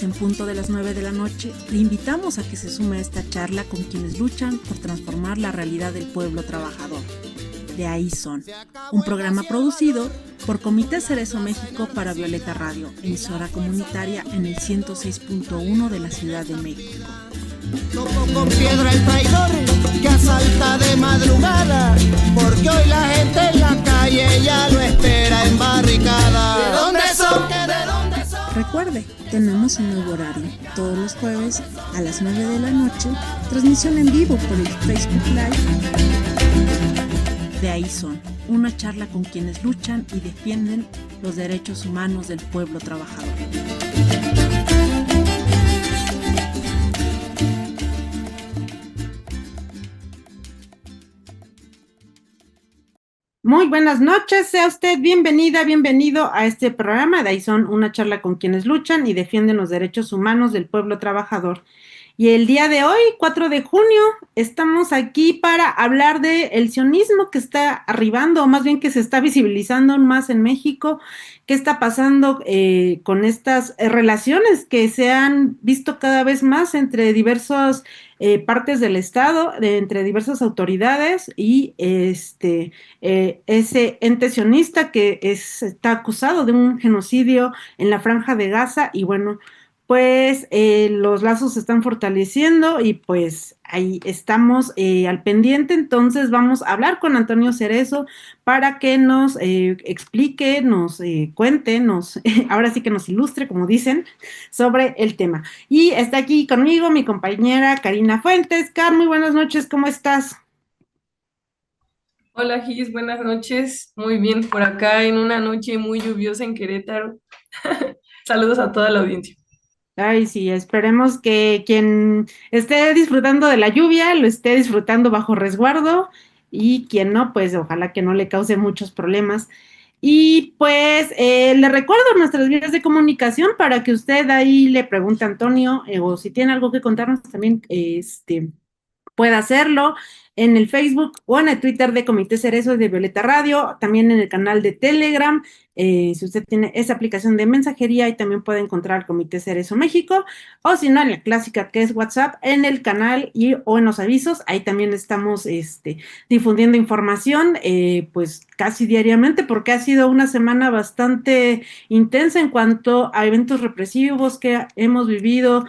en punto de las 9 de la noche, le invitamos a que se sume a esta charla con quienes luchan por transformar la realidad del pueblo trabajador. De ahí son, un programa producido por Comité Cerezo México para Violeta Radio, emisora comunitaria en el 106.1 de la Ciudad de México. Topo con piedra el traidor que asalta de madrugada, porque hoy la gente en la calle ya lo espera en barricada. ¿De dónde son? ¿De dónde son? Recuerde, tenemos un nuevo horario, todos los jueves a las 9 de la noche, transmisión en vivo por el Facebook Live. De ahí son, una charla con quienes luchan y defienden los derechos humanos del pueblo trabajador. Muy buenas noches, sea usted bienvenida, bienvenido a este programa. De ahí son, una charla con quienes luchan y defienden los derechos humanos del pueblo trabajador. Y el día de hoy, 4 de junio, estamos aquí para hablar del sionismo que está arribando, o más bien que se está visibilizando más en México. ¿Qué está pasando con estas relaciones que se han visto cada vez más entre diversas partes del Estado, entre diversas autoridades y ese ente sionista que está acusado de un genocidio en la Franja de Gaza? Y bueno, pues los lazos se están fortaleciendo y pues ahí estamos al pendiente. Entonces vamos a hablar con Antonio Cerezo para que nos explique, nos cuente, ahora sí que nos ilustre, como dicen, sobre el tema. Y está aquí conmigo mi compañera Karina Fuentes. Car, muy buenas noches, ¿cómo estás? Hola Gis, buenas noches. Muy bien por acá en una noche muy lluviosa en Querétaro. Saludos a toda la audiencia. Ay, sí, esperemos que quien esté disfrutando de la lluvia lo esté disfrutando bajo resguardo y quien no, pues ojalá que no le cause muchos problemas. Y pues le recuerdo nuestras vías de comunicación para que usted ahí le pregunte a Antonio o si tiene algo que contarnos también, puede hacerlo en el Facebook o en el Twitter de Comité Cerezo de Violeta Radio, también en el canal de Telegram. Si usted tiene esa aplicación de mensajería, ahí también puede encontrar el Comité Cerezo México, o si no, en la clásica que es WhatsApp, en el canal o en los avisos, ahí también estamos difundiendo información, pues casi diariamente, porque ha sido una semana bastante intensa en cuanto a eventos represivos que hemos vivido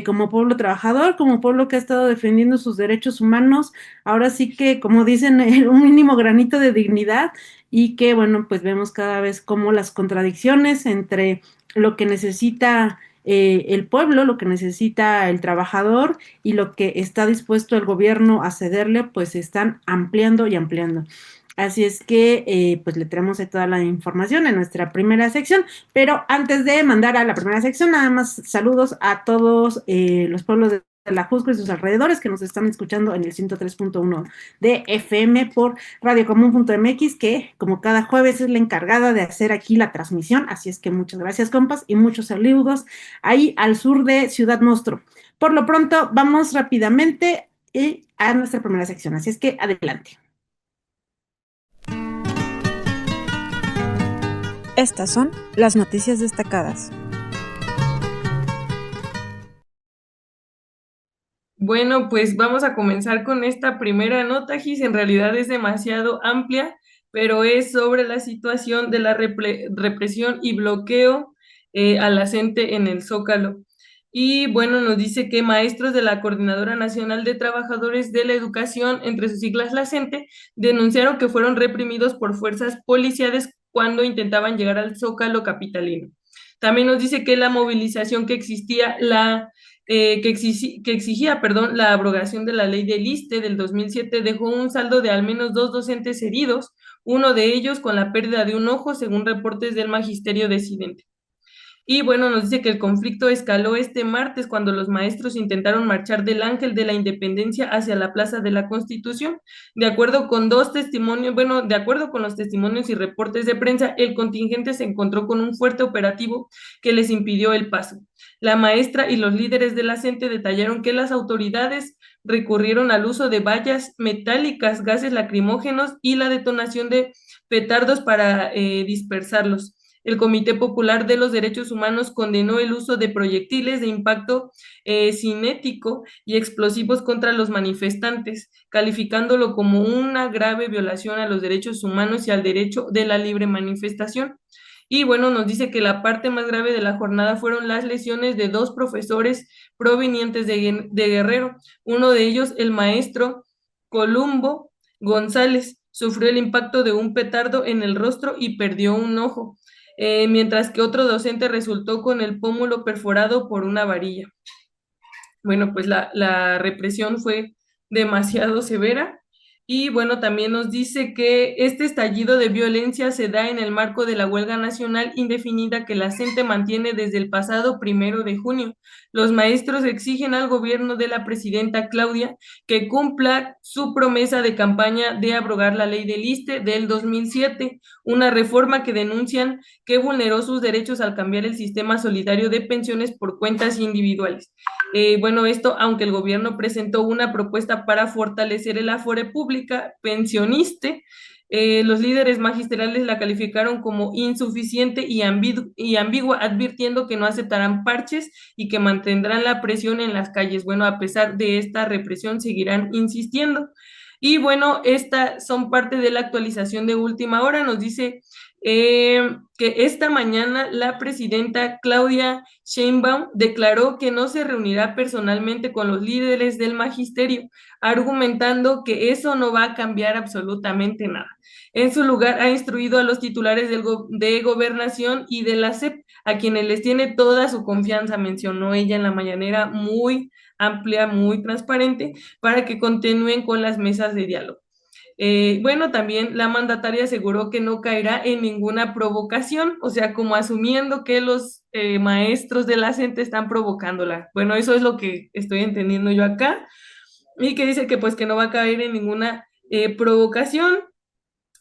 como pueblo trabajador, como pueblo que ha estado defendiendo sus derechos humanos. Ahora sí que, como dicen, un mínimo granito de dignidad, y que, bueno, pues vemos cada vez como las contradicciones entre lo que necesita el pueblo, lo que necesita el trabajador y lo que está dispuesto el gobierno a cederle, pues se están ampliando y ampliando. Así es que, pues le traemos toda la información en nuestra primera sección, pero antes de mandar a la primera sección, nada más saludos a todos los pueblos de la Jusco y sus alrededores que nos están escuchando en el 103.1 de FM por radiocomún.mx, que como cada jueves es la encargada de hacer aquí la transmisión. Así es que muchas gracias, compas, y muchos saludos ahí al sur de Ciudad Monstruo. Por lo pronto, vamos rápidamente a nuestra primera sección, así es que adelante. Estas son las noticias destacadas. Bueno, pues vamos a comenzar con esta primera nota, Gis. En realidad es demasiado amplia, pero es sobre la situación de la represión y bloqueo a la gente en el Zócalo. Y bueno, nos dice que maestros de la Coordinadora Nacional de Trabajadores de la Educación, entre sus siglas la CENTE, denunciaron que fueron reprimidos por fuerzas policiales cuando intentaban llegar al Zócalo capitalino. También nos dice que la movilización que existía, que exigía, la abrogación de la ley del ISSSTE del 2007 dejó un saldo de al menos 2 docentes heridos, uno de ellos con la pérdida de un ojo, según reportes del magisterio disidente. Y bueno, nos dice que el conflicto escaló este martes cuando los maestros intentaron marchar del Ángel de la Independencia hacia la Plaza de la Constitución. De acuerdo con los testimonios y reportes de prensa, el contingente se encontró con un fuerte operativo que les impidió el paso. La maestra y los líderes de la CENTE detallaron que las autoridades recurrieron al uso de vallas metálicas, gases lacrimógenos y la detonación de petardos para dispersarlos. el Comité Popular de los Derechos Humanos condenó el uso de proyectiles de impacto cinético y explosivos contra los manifestantes, calificándolo como una grave violación a los derechos humanos y al derecho de la libre manifestación. Y bueno, nos dice que la parte más grave de la jornada fueron las lesiones de dos profesores provenientes de Guerrero. Uno de ellos, el maestro Columbo González, sufrió el impacto de un petardo en el rostro y perdió un ojo, mientras que otro docente resultó con el pómulo perforado por una varilla. Bueno, pues la represión fue demasiado severa. Y bueno, también nos dice que este estallido de violencia se da en el marco de la huelga nacional indefinida que la CENTE mantiene desde el pasado 1 de junio. Los maestros exigen al gobierno de la presidenta Claudia que cumpla su promesa de campaña de abrogar la ley del ISSSTE del 2007, una reforma que denuncian que vulneró sus derechos al cambiar el sistema solidario de pensiones por cuentas individuales. Bueno, esto aunque el gobierno presentó una propuesta para fortalecer el Afore Pública pensioniste, los líderes magisteriales la calificaron como insuficiente y ambigua, advirtiendo que no aceptarán parches y que mantendrán la presión en las calles. Bueno, a pesar de esta represión, seguirán insistiendo. Y bueno, estas son parte de la actualización de última hora. Nos dice que esta mañana la presidenta Claudia Sheinbaum declaró que no se reunirá personalmente con los líderes del magisterio, argumentando que eso no va a cambiar absolutamente nada. En su lugar, ha instruido a los titulares de Gobernación y de la SEP, a quienes les tiene toda su confianza, mencionó ella en la mañanera, muy amplia, muy transparente, para que continúen con las mesas de diálogo. Bueno, también la mandataria aseguró que no caerá en ninguna provocación, o sea, como asumiendo que los maestros de la CENTE están provocándola. Bueno, eso es lo que estoy entendiendo yo acá, y que dice que pues que no va a caer en ninguna provocación,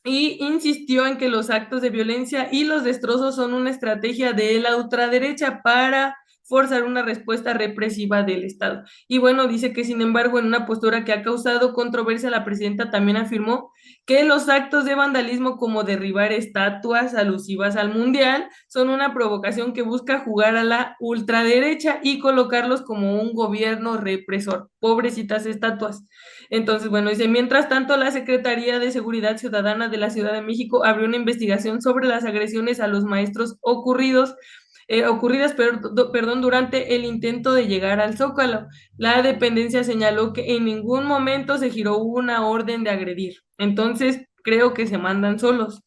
y insistió en que los actos de violencia y los destrozos son una estrategia de la ultraderecha para forzar una respuesta represiva del Estado. Y bueno, dice que sin embargo, en una postura que ha causado controversia, la presidenta también afirmó que los actos de vandalismo como derribar estatuas alusivas al Mundial son una provocación que busca jugar a la ultraderecha y colocarlos como un gobierno represor. Pobrecitas estatuas. Entonces, bueno, dice, mientras tanto, la Secretaría de Seguridad Ciudadana de la Ciudad de México abrió una investigación sobre las agresiones a los maestros ocurridas, durante el intento de llegar al Zócalo. La dependencia señaló que en ningún momento se giró una orden de agredir. Entonces, creo que se mandan solos.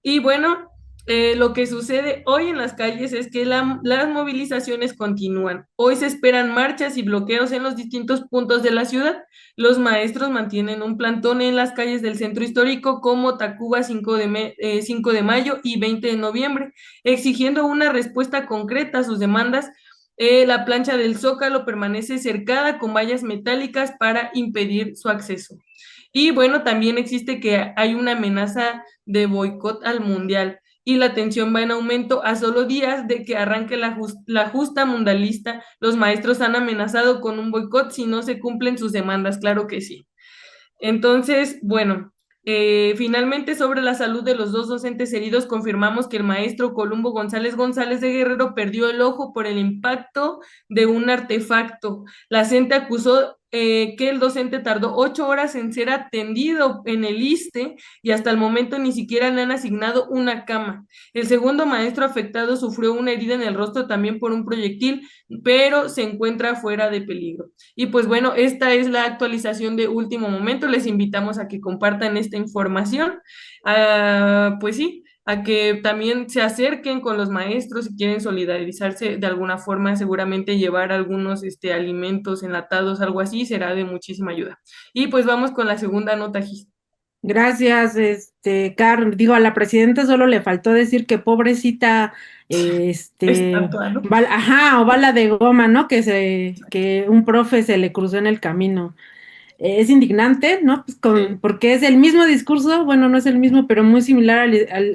Y bueno, lo que sucede hoy en las calles es que las movilizaciones continúan. Hoy se esperan marchas y bloqueos en los distintos puntos de la ciudad. Los maestros mantienen un plantón en las calles del centro histórico como Tacuba 5 de mayo y 20 de noviembre, exigiendo una respuesta concreta a sus demandas. La plancha del Zócalo permanece cercada con vallas metálicas para impedir su acceso. Y bueno, también existe que hay una amenaza de boicot al mundial y la tensión va en aumento a solo días de que arranque la justa mundialista. Los maestros han amenazado con un boicot si no se cumplen sus demandas, claro que sí. Entonces, bueno, finalmente sobre la salud de los dos docentes heridos, confirmamos que el maestro Columbo González González de Guerrero perdió el ojo por el impacto de un artefacto. La CENTE acusó que el docente tardó 8 horas en ser atendido en el ISSSTE y hasta el momento ni siquiera le han asignado una cama. El segundo maestro afectado sufrió una herida en el rostro también por un proyectil, pero se encuentra fuera de peligro. Y pues bueno, esta es la actualización de último momento. Les invitamos a que compartan esta información. Pues sí, a que también se acerquen con los maestros si quieren solidarizarse de alguna forma, seguramente llevar algunos alimentos enlatados, algo así, será de muchísima ayuda. Y pues vamos con la segunda nota, Gis. Gracias, Carl. Digo, a la presidenta solo le faltó decir que pobrecita, Estatua, ¿no? ajá, o bala de goma, ¿no? Que un profe se le cruzó en el camino. es indignante, ¿no? Pues Sí. porque es el mismo discurso, bueno, no es el mismo, pero muy similar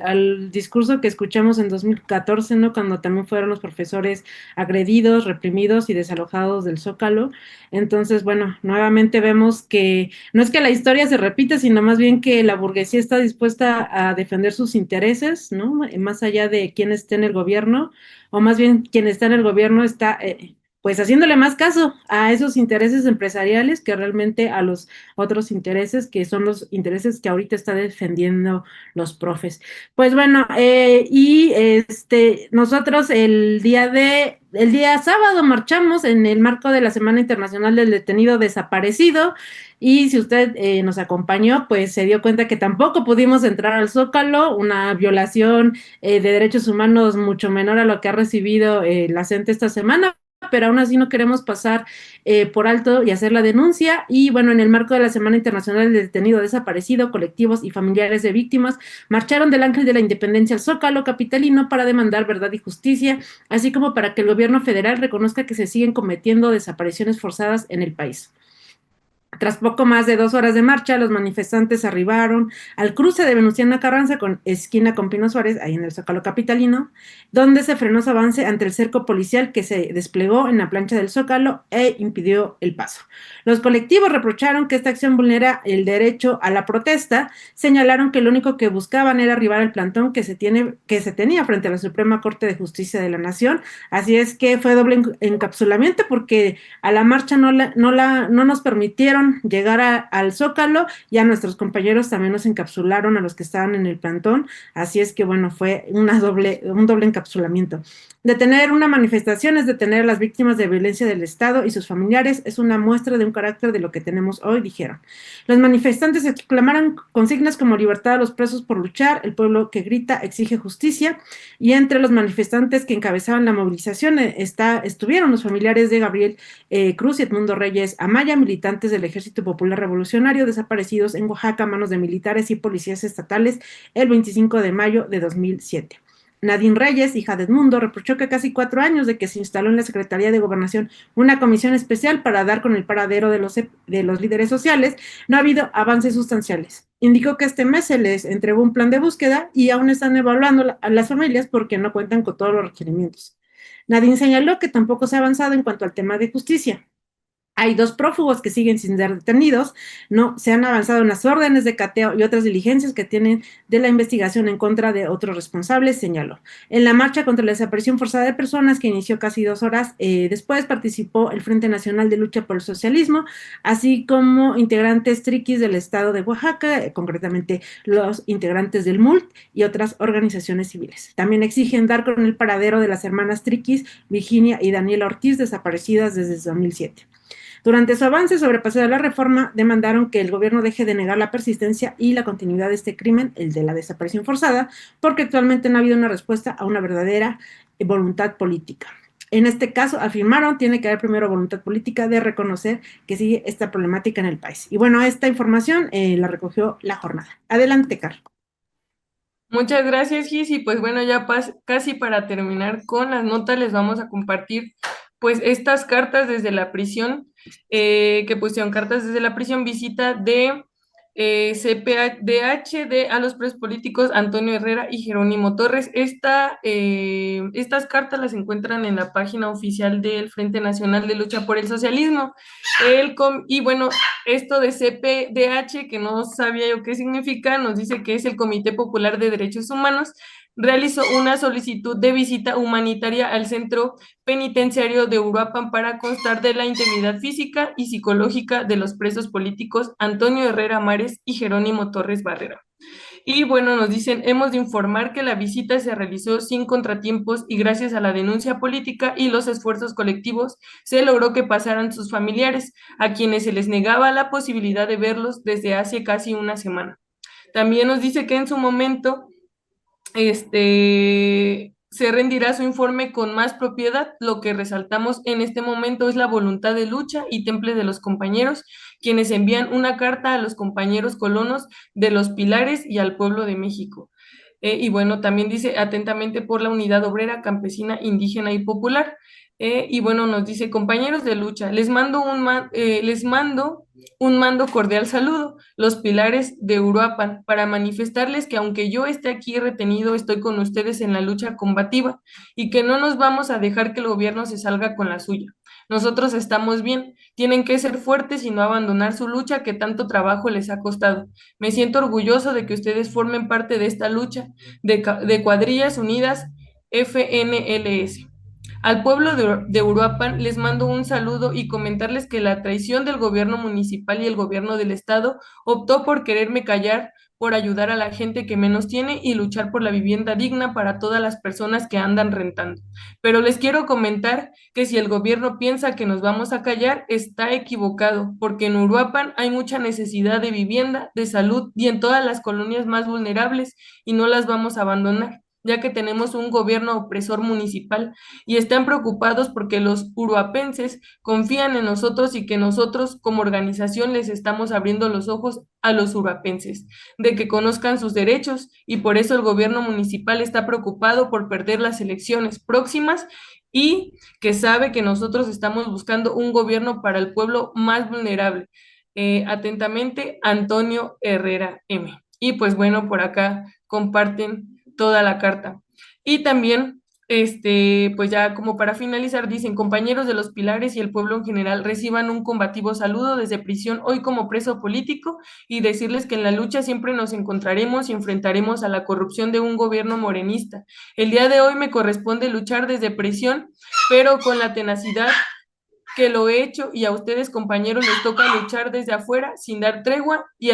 al discurso que escuchamos en 2014, ¿no? Cuando también fueron los profesores agredidos, reprimidos y desalojados del Zócalo. Entonces, bueno, nuevamente vemos que no es que la historia se repita, sino más bien que la burguesía está dispuesta a defender sus intereses, ¿no? Más allá de quién esté en el gobierno, o más bien quien está en el gobierno está pues haciéndole más caso a esos intereses empresariales que realmente a los otros intereses, que son los intereses que ahorita está defendiendo los profes. Pues bueno, nosotros el día sábado marchamos en el marco de la Semana Internacional del Detenido Desaparecido, y si usted nos acompañó, pues se dio cuenta que tampoco pudimos entrar al Zócalo, una violación de derechos humanos mucho menor a lo que ha recibido la CENTE esta semana, pero aún así no queremos pasar por alto y hacer la denuncia. Y bueno, en el marco de la Semana Internacional del Detenido Desaparecido, colectivos y familiares de víctimas marcharon del Ángel de la Independencia al Zócalo capitalino para demandar verdad y justicia, así como para que el gobierno federal reconozca que se siguen cometiendo desapariciones forzadas en el país. Tras poco más de 2 horas de marcha, los manifestantes arribaron al cruce de Venustiano Carranza con esquina con Pino Suárez, ahí en el Zócalo capitalino, donde se frenó su avance ante el cerco policial que se desplegó en la plancha del Zócalo e impidió el paso. Los colectivos reprocharon que esta acción vulnera el derecho a la protesta, señalaron que lo único que buscaban era arribar al plantón que se tenía frente a la Suprema Corte de Justicia de la Nación, así es que fue doble encapsulamiento porque a la marcha no nos permitieron llegar al Zócalo, y a nuestros compañeros también nos encapsularon a los que estaban en el plantón, así es que bueno, fue un doble encapsulamiento. Detener una manifestación es detener a las víctimas de violencia del Estado y sus familiares, es una muestra de un carácter de lo que tenemos hoy, dijeron. Los manifestantes exclamaron consignas como libertad a los presos por luchar, el pueblo que grita exige justicia, y entre los manifestantes que encabezaban la movilización estuvieron los familiares de Gabriel Cruz y Edmundo Reyes Amaya, militantes del Ejército Popular Revolucionario desaparecidos en Oaxaca a manos de militares y policías estatales el 25 de mayo de 2007. Nadine Reyes, hija de Edmundo, reprochó que casi 4 años de que se instaló en la Secretaría de Gobernación una comisión especial para dar con el paradero de los líderes sociales, no ha habido avances sustanciales. Indicó que este mes se les entregó un plan de búsqueda y aún están evaluando a las familias porque no cuentan con todos los requerimientos. Nadine señaló que tampoco se ha avanzado en cuanto al tema de justicia. Hay 2 prófugos que siguen sin ser detenidos, no se han avanzado en las órdenes de cateo y otras diligencias que tienen de la investigación en contra de otros responsables, señaló. En la marcha contra la desaparición forzada de personas, que inició casi 2 horas después, participó el Frente Nacional de Lucha por el Socialismo, así como integrantes triquis del estado de Oaxaca, concretamente los integrantes del MULT y otras organizaciones civiles. También exigen dar con el paradero de las hermanas triquis, Virginia y Daniela Ortiz, desaparecidas desde 2007. Durante su avance sobre paseo de la reforma, demandaron que el gobierno deje de negar la persistencia y la continuidad de este crimen, el de la desaparición forzada, porque actualmente no ha habido una respuesta a una verdadera voluntad política. En este caso, afirmaron, tiene que haber primero voluntad política de reconocer que sigue esta problemática en el país. Y bueno, esta información la recogió La Jornada. Adelante, Carlos. Muchas gracias, Gis. Y pues bueno, ya casi para terminar con las notas, les vamos a compartir pues estas cartas desde la prisión, que pusieron cartas desde la prisión, visita de CPDH a los presos políticos Antonio Herrera y Jerónimo Torres. Estas cartas las encuentran en la página oficial del Frente Nacional de Lucha por el Socialismo. Y bueno, esto de CPDH, que no sabía yo qué significa, nos dice que es el Comité Popular de Derechos Humanos, realizó una solicitud de visita humanitaria al centro penitenciario de Uruapan para constar de la integridad física y psicológica de los presos políticos Antonio Herrera Mares y Jerónimo Torres Barrera. Y bueno, nos dicen, hemos de informar que la visita se realizó sin contratiempos y gracias a la denuncia política y los esfuerzos colectivos se logró que pasaran sus familiares, a quienes se les negaba la posibilidad de verlos desde hace casi una semana. También nos dice que en su momento se rendirá su informe con más propiedad. Lo que resaltamos en este momento es la voluntad de lucha y temple de los compañeros, quienes envían una carta a los compañeros colonos de Los Pilares y al pueblo de México. Y bueno, también dice atentamente por la unidad obrera, campesina, indígena y popular. Y bueno, nos dice, compañeros de lucha, les mando un mando cordial saludo, los Pilares de Uruapan, para manifestarles que aunque yo esté aquí retenido, estoy con ustedes en la lucha combativa y que no nos vamos a dejar que el gobierno se salga con la suya. Nosotros estamos bien, tienen que ser fuertes y no abandonar su lucha que tanto trabajo les ha costado. Me siento orgulloso de que ustedes formen parte de esta lucha de Cuadrillas Unidas FNLS. Al pueblo de Uruapan les mando un saludo y comentarles que la traición del gobierno municipal y el gobierno del estado optó por quererme callar, por ayudar a la gente que menos tiene y luchar por la vivienda digna para todas las personas que andan rentando. Pero les quiero comentar que si el gobierno piensa que nos vamos a callar, está equivocado, porque en Uruapan hay mucha necesidad de vivienda, de salud y en todas las colonias más vulnerables y no las vamos a abandonar, ya que tenemos un gobierno opresor municipal y están preocupados porque los uruapenses confían en nosotros y que nosotros como organización les estamos abriendo los ojos a los uruapenses, de que conozcan sus derechos y por eso el gobierno municipal está preocupado por perder las elecciones próximas y que sabe que nosotros estamos buscando un gobierno para el pueblo más vulnerable. Atentamente, Antonio Herrera M. Y pues bueno, por acá comparten toda la carta. Y también pues ya como para finalizar, dicen, compañeros de los Pilares y el pueblo en general, reciban un combativo saludo desde prisión hoy como preso político y decirles que en la lucha siempre nos encontraremos y enfrentaremos a la corrupción de un gobierno morenista. El día de hoy me corresponde luchar desde prisión, pero con la tenacidad que lo he hecho y a ustedes compañeros les toca luchar desde afuera sin dar tregua y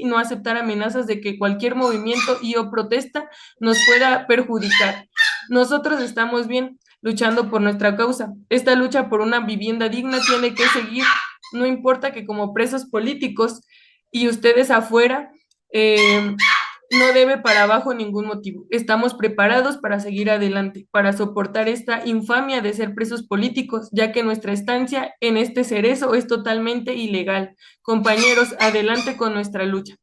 no aceptar amenazas de que cualquier movimiento y o protesta nos pueda perjudicar. Nosotros estamos bien luchando por nuestra causa. Esta lucha por una vivienda digna tiene que seguir, no importa que como presos políticos y ustedes afuera no debe para abajo ningún motivo. Estamos preparados para seguir adelante, para soportar esta infamia de ser presos políticos, ya que nuestra estancia en este cerezo es totalmente ilegal. Compañeros, adelante con nuestra lucha.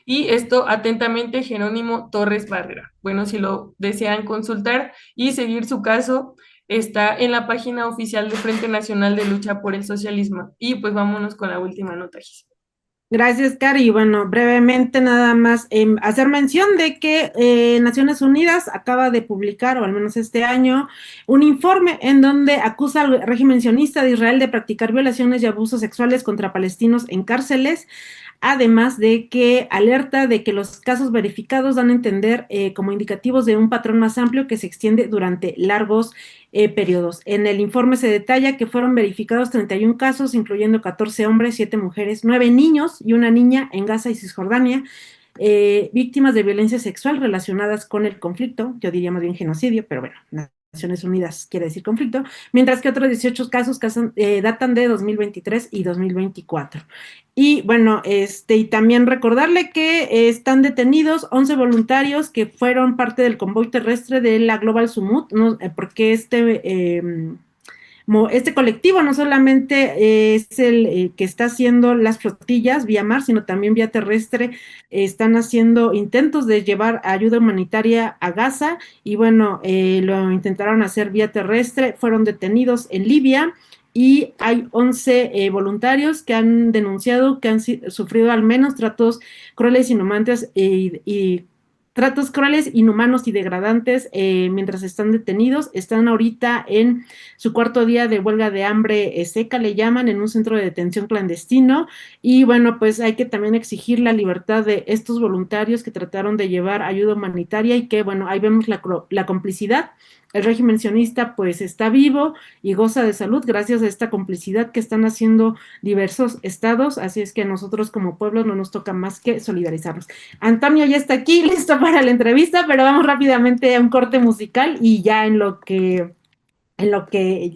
Y esto atentamente Jerónimo Torres Barrera. Bueno, si lo desean consultar y seguir su caso, está en la página oficial del Frente Nacional de Lucha por el Socialismo. Y pues vámonos con la última nota, Gis. Gracias, Cari. Y bueno, brevemente nada más hacer mención de que Naciones Unidas acaba de publicar, o al menos este año, un informe en donde acusa al régimen sionista de Israel de practicar violaciones y abusos sexuales contra palestinos en cárceles, además de que alerta de que los casos verificados dan a entender como indicativos de un patrón más amplio que se extiende durante largos periodos. En el informe se detalla que fueron verificados 31 casos, incluyendo 14 hombres, 7 mujeres, 9 niños y una niña en Gaza y Cisjordania, víctimas de violencia sexual relacionadas con el conflicto, yo diría más bien genocidio, pero bueno, Naciones Unidas quiere decir conflicto, mientras que otros 18 casos datan de 2023 y 2024. Y bueno, y también recordarle que están detenidos 11 voluntarios que fueron parte del convoy terrestre de la Global Summit, ¿no? Porque este colectivo no solamente es el que está haciendo las flotillas vía mar, sino también vía terrestre. Están haciendo intentos de llevar ayuda humanitaria a Gaza y bueno, lo intentaron hacer vía terrestre, fueron detenidos en Libia y hay 11 voluntarios que han denunciado que han sufrido al menos tratos crueles, inhumanos tratos crueles, inhumanos y degradantes mientras están detenidos. Están ahorita en su cuarto día de huelga de hambre seca, le llaman, en un centro de detención clandestino. Y bueno, pues hay que también exigir la libertad de estos voluntarios que trataron de llevar ayuda humanitaria y que, bueno, ahí vemos la complicidad. El régimen sionista pues está vivo y goza de salud gracias a esta complicidad que están haciendo diversos estados, así es que a nosotros como pueblo no nos toca más que solidarizarnos. Antonio ya está aquí, listo para la entrevista, pero vamos rápidamente a un corte musical y ya en lo que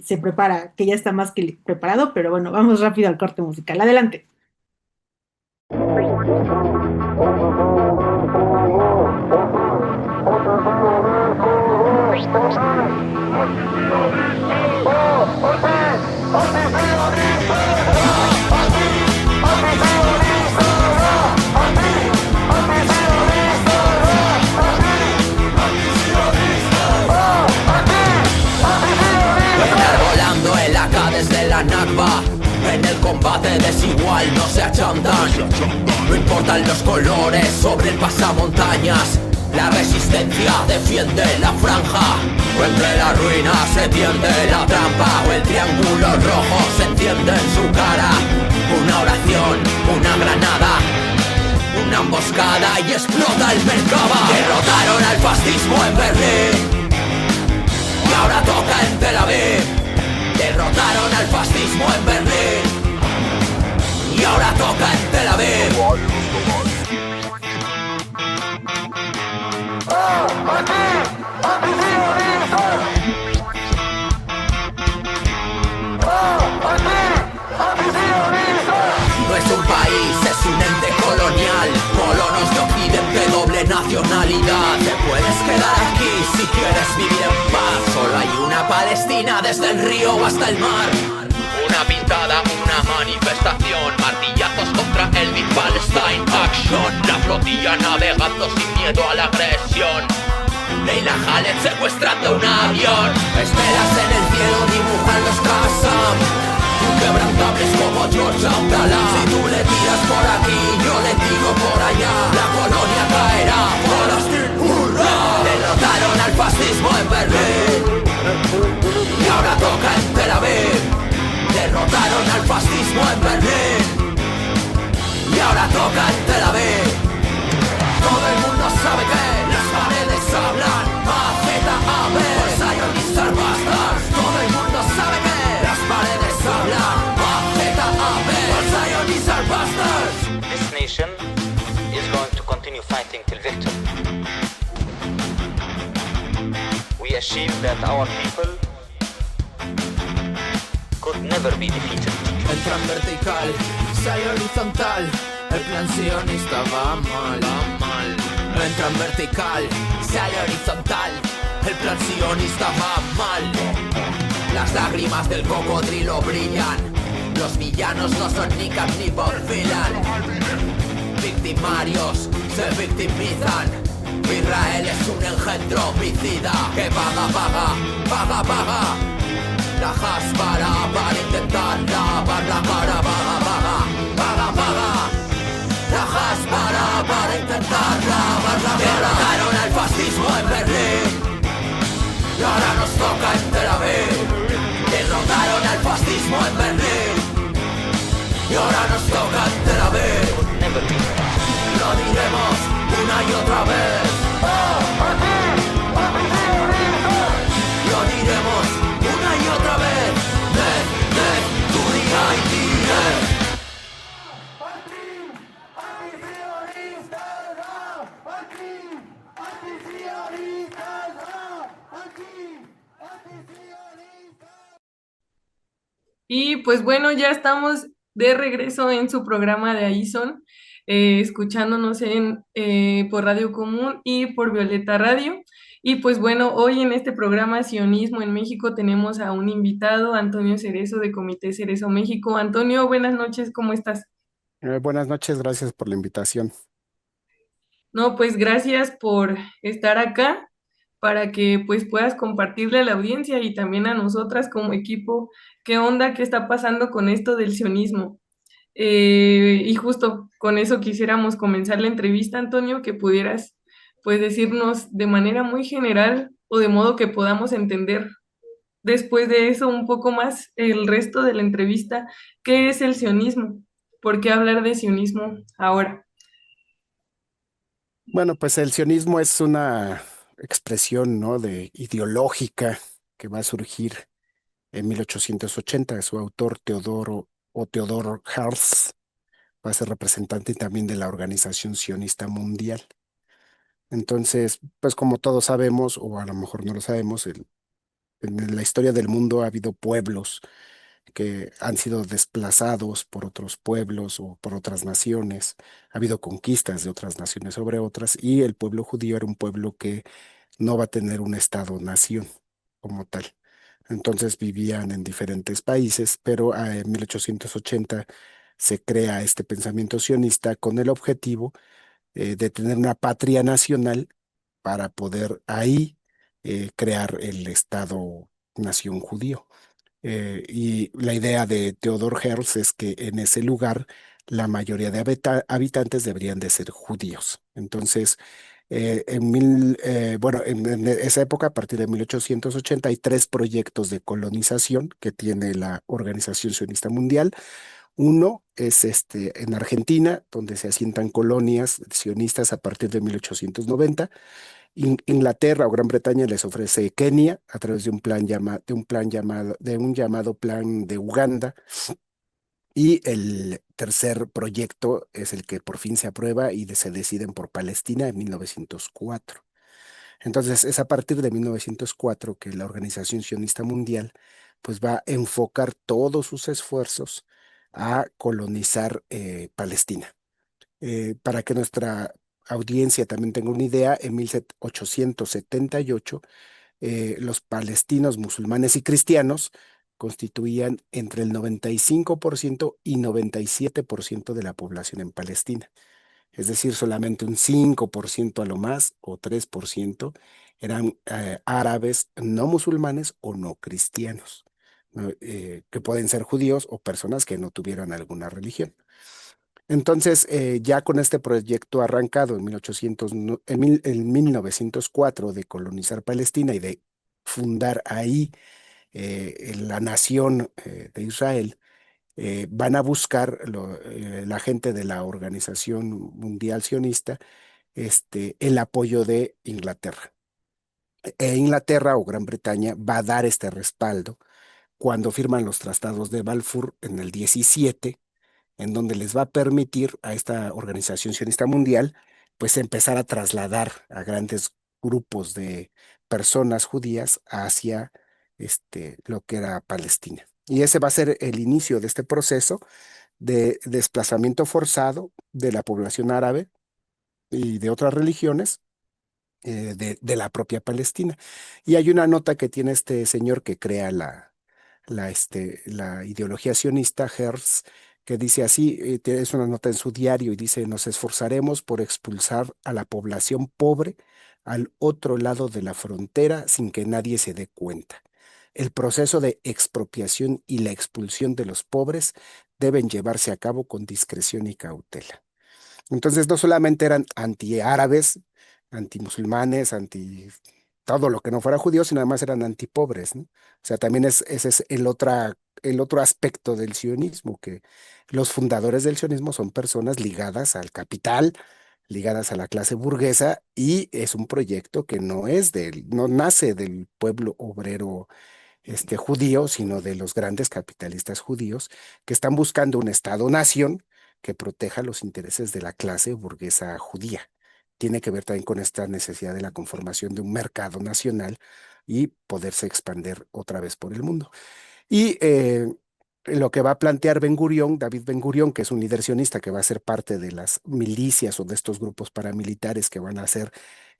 se prepara, que ya está más que preparado, pero bueno, vamos rápido al corte musical. Adelante. chantan. No importan los colores sobre el pasamontañas. La resistencia defiende la franja. O entre las ruinas se tiende la trampa. O el triángulo rojo se enciende en su cara. Una oración, una granada, una emboscada y explota el Merkaba. Derrotaron al fascismo en Berlín y ahora toca en Tel Aviv. Derrotaron al fascismo en Berlín y ahora toca en Tel Aviv. No es un país, es un ente colonial. Colonos de Occidente, doble nacionalidad. Te puedes quedar aquí si quieres vivir en paz. Solo hay una Palestina desde el río hasta el mar. Una pintada, una manifestación. Martillazos contra el Big Palestine Action. La flotilla navegando sin miedo a la agresión. Leila Khaled secuestrando un avión. Estelas en el cielo dibujan los Qassam. Inquebrantables como George Abdallah. Si tú le tiras por aquí, yo le tiro por allá. La colonia caerá. Palestina, hurra. Derrotaron al fascismo en Berlín y ahora toca en Tel Aviv. Derrotaron al fascismo en Berlín y ahora toca en Tel Aviv. Todo el mundo sabe que las paredes hablan. Maceta a ver, Zionist Bastards. Todo el mundo sabe que las paredes hablan. Maceta a ver, Zionist Bastards. This nation is going to continue fighting till victory. We achieved that our people could never be defeated. Entra en vertical, sale horizontal. El plan sionista va mal, va mal. Entra en vertical, sale horizontal. El plan sionista va mal. Las lágrimas del cocodrilo brillan. Los villanos no son ni Cap ni Bob Dylan. Victimarios se victimizan. Israel es un engendro homicida que paga, paga, paga, paga. La Hasbara para intentar lavar la cara. Paga, paga, paga, paga. La Hasbara para intentar lavar la cara. Derrotaron al fascismo en Berlín y ahora nos toca en Tel Aviv. Derrotaron al fascismo en Berlín y ahora nos toca en Tel Aviv. Never be. Lo diremos una y otra vez. Lo diremos una y otra vez. Tu día y día. Y pues bueno, ya estamos de regreso en su programa de Ahí escuchándonos por Radio Común y por Violeta Radio. Y pues bueno, hoy en este programa Sionismo en México tenemos a un invitado, Antonio Cerezo de Comité Cerezo México. Antonio, buenas noches, ¿cómo estás? Buenas noches, gracias por la invitación. No, pues gracias por estar acá para que pues puedas compartirle a la audiencia y también a nosotras como equipo qué onda, qué está pasando con esto del sionismo. Y justo con eso quisiéramos comenzar la entrevista, Antonio, que pudieras pues decirnos de manera muy general o de modo que podamos entender después de eso un poco más el resto de la entrevista, ¿qué es el sionismo? ¿Por qué hablar de sionismo ahora? Bueno, pues el sionismo es una expresión, ¿no?, ideológica que va a surgir en 1880. Su autor, Theodor Herzl, va a ser representante también de la Organización Sionista Mundial. Entonces, pues como todos sabemos, o a lo mejor no lo sabemos, en la historia del mundo ha habido pueblos que han sido desplazados por otros pueblos o por otras naciones. Ha habido conquistas de otras naciones sobre otras, y el pueblo judío era un pueblo que no va a tener un estado-nación como tal. Entonces vivían en diferentes países, pero en 1880 se crea este pensamiento sionista con el objetivo de tener una patria nacional para poder ahí crear el Estado-nación judío. Y la idea de Theodor Herzl es que en ese lugar la mayoría de habitantes deberían de ser judíos. Entonces, bueno, en esa época, a partir de 1880, hay tres proyectos de colonización que tiene la Organización Sionista Mundial. Uno es en Argentina, donde se asientan colonias sionistas a partir de 1890. Inglaterra o Gran Bretaña les ofrece Kenia a través de un llamado Plan de Uganda. Y el tercer proyecto es el que por fin se aprueba y se deciden por Palestina en 1904. Entonces, es a partir de 1904 que la Organización Sionista Mundial pues va a enfocar todos sus esfuerzos a colonizar Palestina. Para que nuestra audiencia también tenga una idea, en 1878 los palestinos musulmanes y cristianos constituían entre el 95% y 97% de la población en Palestina. Es decir, solamente un 5% a lo más o 3% eran árabes no musulmanes o no cristianos, ¿no? Que pueden ser judíos o personas que no tuvieran alguna religión. Entonces, ya con este proyecto arrancado en 1904 de colonizar Palestina y de fundar ahí la nación de Israel, van a buscar la gente de la Organización Mundial Sionista el apoyo de Inglaterra. Inglaterra o Gran Bretaña va a dar este respaldo cuando firman los tratados de Balfour en el 17, en donde les va a permitir a esta Organización Sionista Mundial, pues empezar a trasladar a grandes grupos de personas judías hacia lo que era Palestina. Y ese va a ser el inicio de este proceso de desplazamiento forzado de la población árabe y de otras religiones de la propia Palestina. Y hay una nota que tiene este señor que crea la ideología sionista, Herz, que dice así, es una nota en su diario y dice, nos esforzaremos por expulsar a la población pobre al otro lado de la frontera sin que nadie se dé cuenta. El proceso de expropiación y la expulsión de los pobres deben llevarse a cabo con discreción y cautela. Entonces, no solamente eran antiárabes, antimusulmanes, anti todo lo que no fuera judío, sino además eran antipobres, ¿no? O sea, también ese es el otro aspecto del sionismo, que los fundadores del sionismo son personas ligadas al capital, ligadas a la clase burguesa, y es un proyecto que no nace del pueblo obrero judío, sino de los grandes capitalistas judíos que están buscando un Estado-nación que proteja los intereses de la clase burguesa judía. Tiene que ver también con esta necesidad de la conformación de un mercado nacional y poderse expandir otra vez por el mundo. Y lo que va a plantear David Ben Gurión, que es un líder sionista que va a ser parte de las milicias o de estos grupos paramilitares que van a hacer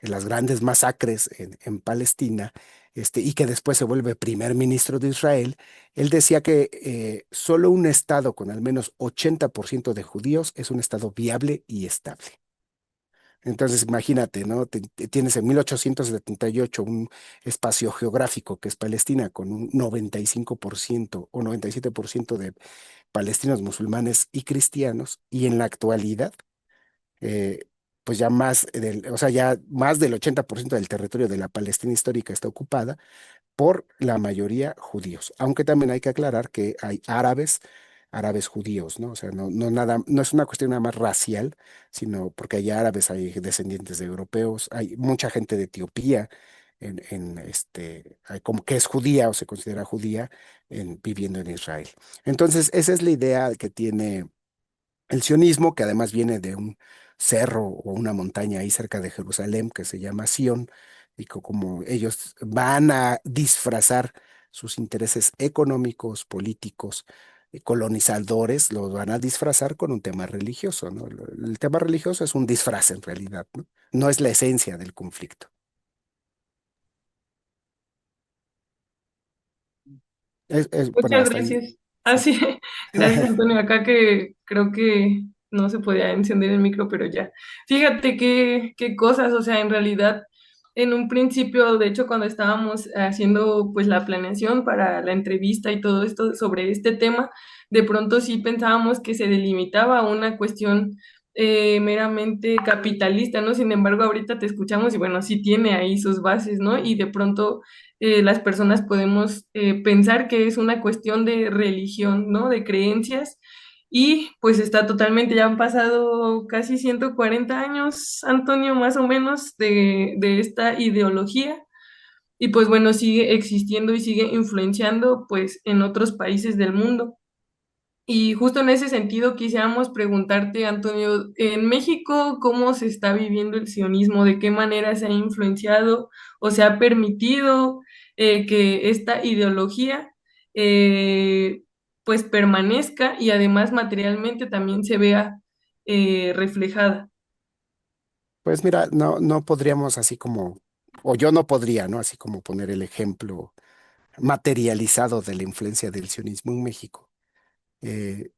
las grandes masacres en Palestina, y que después se vuelve primer ministro de Israel, él decía que solo un estado con al menos 80% de judíos es un estado viable y estable. Entonces, imagínate, ¿no? Tienes en 1878 un espacio geográfico que es Palestina con un 95% o 97% de palestinos musulmanes y cristianos, y en la actualidad, eh, pues ya más del 80% del territorio de la Palestina histórica está ocupada por la mayoría judíos, aunque también hay que aclarar que hay árabes judíos, ¿no? O sea, no es una cuestión nada más racial, sino porque hay árabes, hay descendientes de europeos, hay mucha gente de Etiopía, hay como que es judía o se considera judía viviendo en Israel. Entonces, esa es la idea que tiene el sionismo, que además viene de un cerro o una montaña ahí cerca de Jerusalén que se llama Sión, y como ellos van a disfrazar sus intereses económicos, políticos, colonizadores, los van a disfrazar con un tema religioso, ¿no? El tema religioso es un disfraz en realidad, ¿no? No es la esencia del conflicto. Bueno, Muchas hasta ahí. gracias. Sí. Así, gracias Antonio. Acá que creo que no se podía encender el micro, pero ya. Fíjate qué cosas, o sea, en realidad En un principio, de hecho, cuando estábamos haciendo pues la planeación para la entrevista y todo esto sobre este tema, de pronto sí pensábamos que se delimitaba a una cuestión meramente capitalista, ¿no? Sin embargo, ahorita te escuchamos y bueno, sí tiene ahí sus bases, ¿no? Y de pronto las personas podemos pensar que es una cuestión de religión, ¿no? De creencias y pues está totalmente, ya han pasado casi 140 años, Antonio, más o menos, de esta ideología. Y pues bueno, sigue existiendo y sigue influenciando pues en otros países del mundo. Y justo en ese sentido quisiéramos preguntarte, Antonio, en México, ¿cómo se está viviendo el sionismo? ¿De qué manera se ha influenciado o se ha permitido que esta ideología eh, pues permanezca y además materialmente también se vea reflejada? Pues mira, no podríamos así como, o yo no podría, ¿no? Así como poner el ejemplo materializado de la influencia del sionismo en México, eh,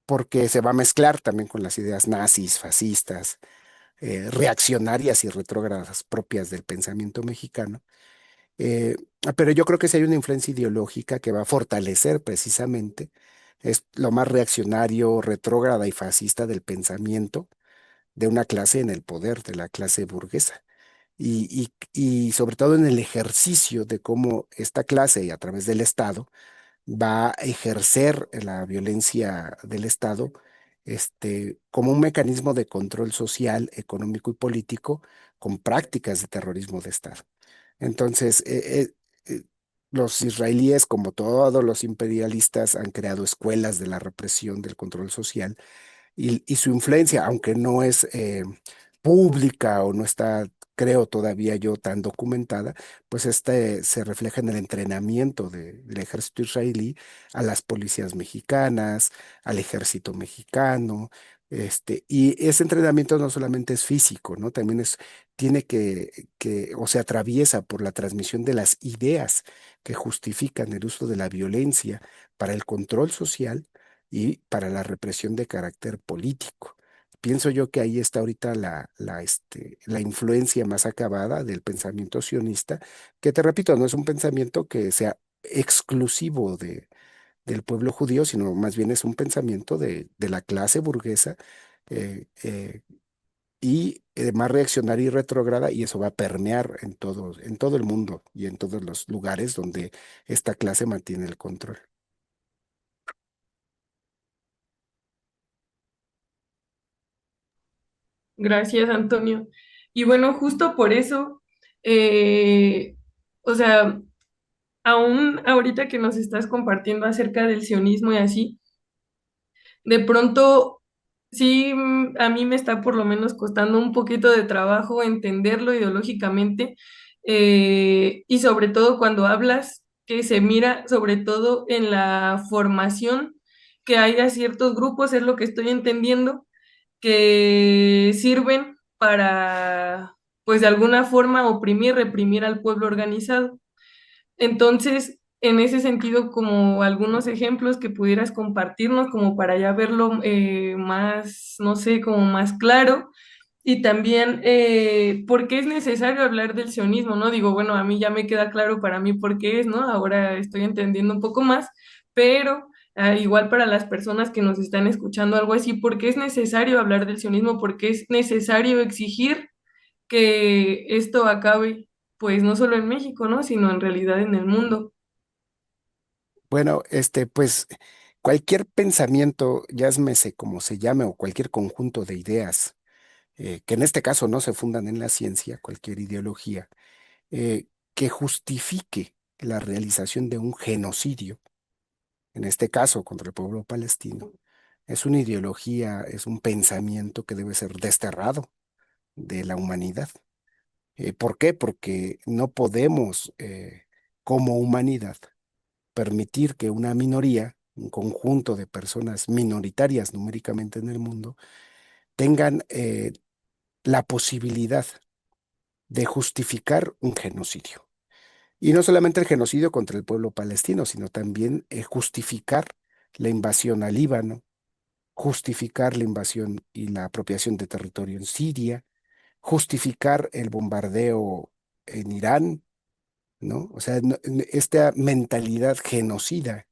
porque se va a mezclar también con las ideas nazis, fascistas, reaccionarias y retrógradas propias del pensamiento mexicano. Eh, pero yo creo que sí hay una influencia ideológica que va a fortalecer precisamente es lo más reaccionario, retrógrada y fascista del pensamiento de una clase en el poder, de la clase burguesa. Y sobre todo en el ejercicio de cómo esta clase, a través del Estado, va a ejercer la violencia del Estado, como un mecanismo de control social, económico y político con prácticas de terrorismo de Estado. Entonces, los israelíes, como todos los imperialistas, han creado escuelas de la represión, del control social, y su influencia, aunque no es pública o no está, creo todavía yo, tan documentada, pues se refleja en el entrenamiento del ejército israelí a las policías mexicanas, al ejército mexicano. Y ese entrenamiento no solamente es físico, ¿no? También tiene o se atraviesa por la transmisión de las ideas que justifican el uso de la violencia para el control social y para la represión de carácter político. Pienso yo que ahí está ahorita la influencia más acabada del pensamiento sionista, que te repito, no es un pensamiento que sea exclusivo del pueblo judío, sino más bien es un pensamiento de la clase burguesa eh, eh, y más reaccionaria y retrógrada, y eso va a permear en todo el mundo y en todos los lugares donde esta clase mantiene el control. Gracias, Antonio. Y bueno, justo por eso, eh, o sea, aún ahorita que nos estás compartiendo acerca del sionismo y así, de pronto sí, a mí me está por lo menos costando un poquito de trabajo entenderlo ideológicamente y sobre todo cuando hablas que se mira sobre todo en la formación que hay a ciertos grupos, es lo que estoy entendiendo, que sirven para, pues de alguna forma, oprimir, reprimir al pueblo organizado. Entonces, en ese sentido, como algunos ejemplos que pudieras compartirnos, como para ya verlo más, no sé, como más claro, y también por qué es necesario hablar del sionismo, ¿no? Digo, bueno, a mí ya me queda claro para mí por qué es, ¿no? Ahora estoy entendiendo un poco más, pero igual para las personas que nos están escuchando algo así, ¿por qué es necesario hablar del sionismo? ¿Por qué es necesario exigir que esto acabe, pues no solo en México, ¿no? Sino en realidad en el mundo? Bueno, pues cualquier pensamiento, llámese como se llame, o cualquier conjunto de ideas, que en este caso no se fundan en la ciencia, cualquier ideología, que justifique la realización de un genocidio, en este caso contra el pueblo palestino, es una ideología, es un pensamiento que debe ser desterrado de la humanidad. ¿Por qué? Porque no podemos, como humanidad, permitir que una minoría, un conjunto de personas minoritarias numéricamente en el mundo, tengan la posibilidad de justificar un genocidio. Y no solamente el genocidio contra el pueblo palestino, sino también justificar la invasión al Líbano, justificar la invasión y la apropiación de territorio en Siria, justificar el bombardeo en Irán, ¿no? O sea, esta mentalidad genocida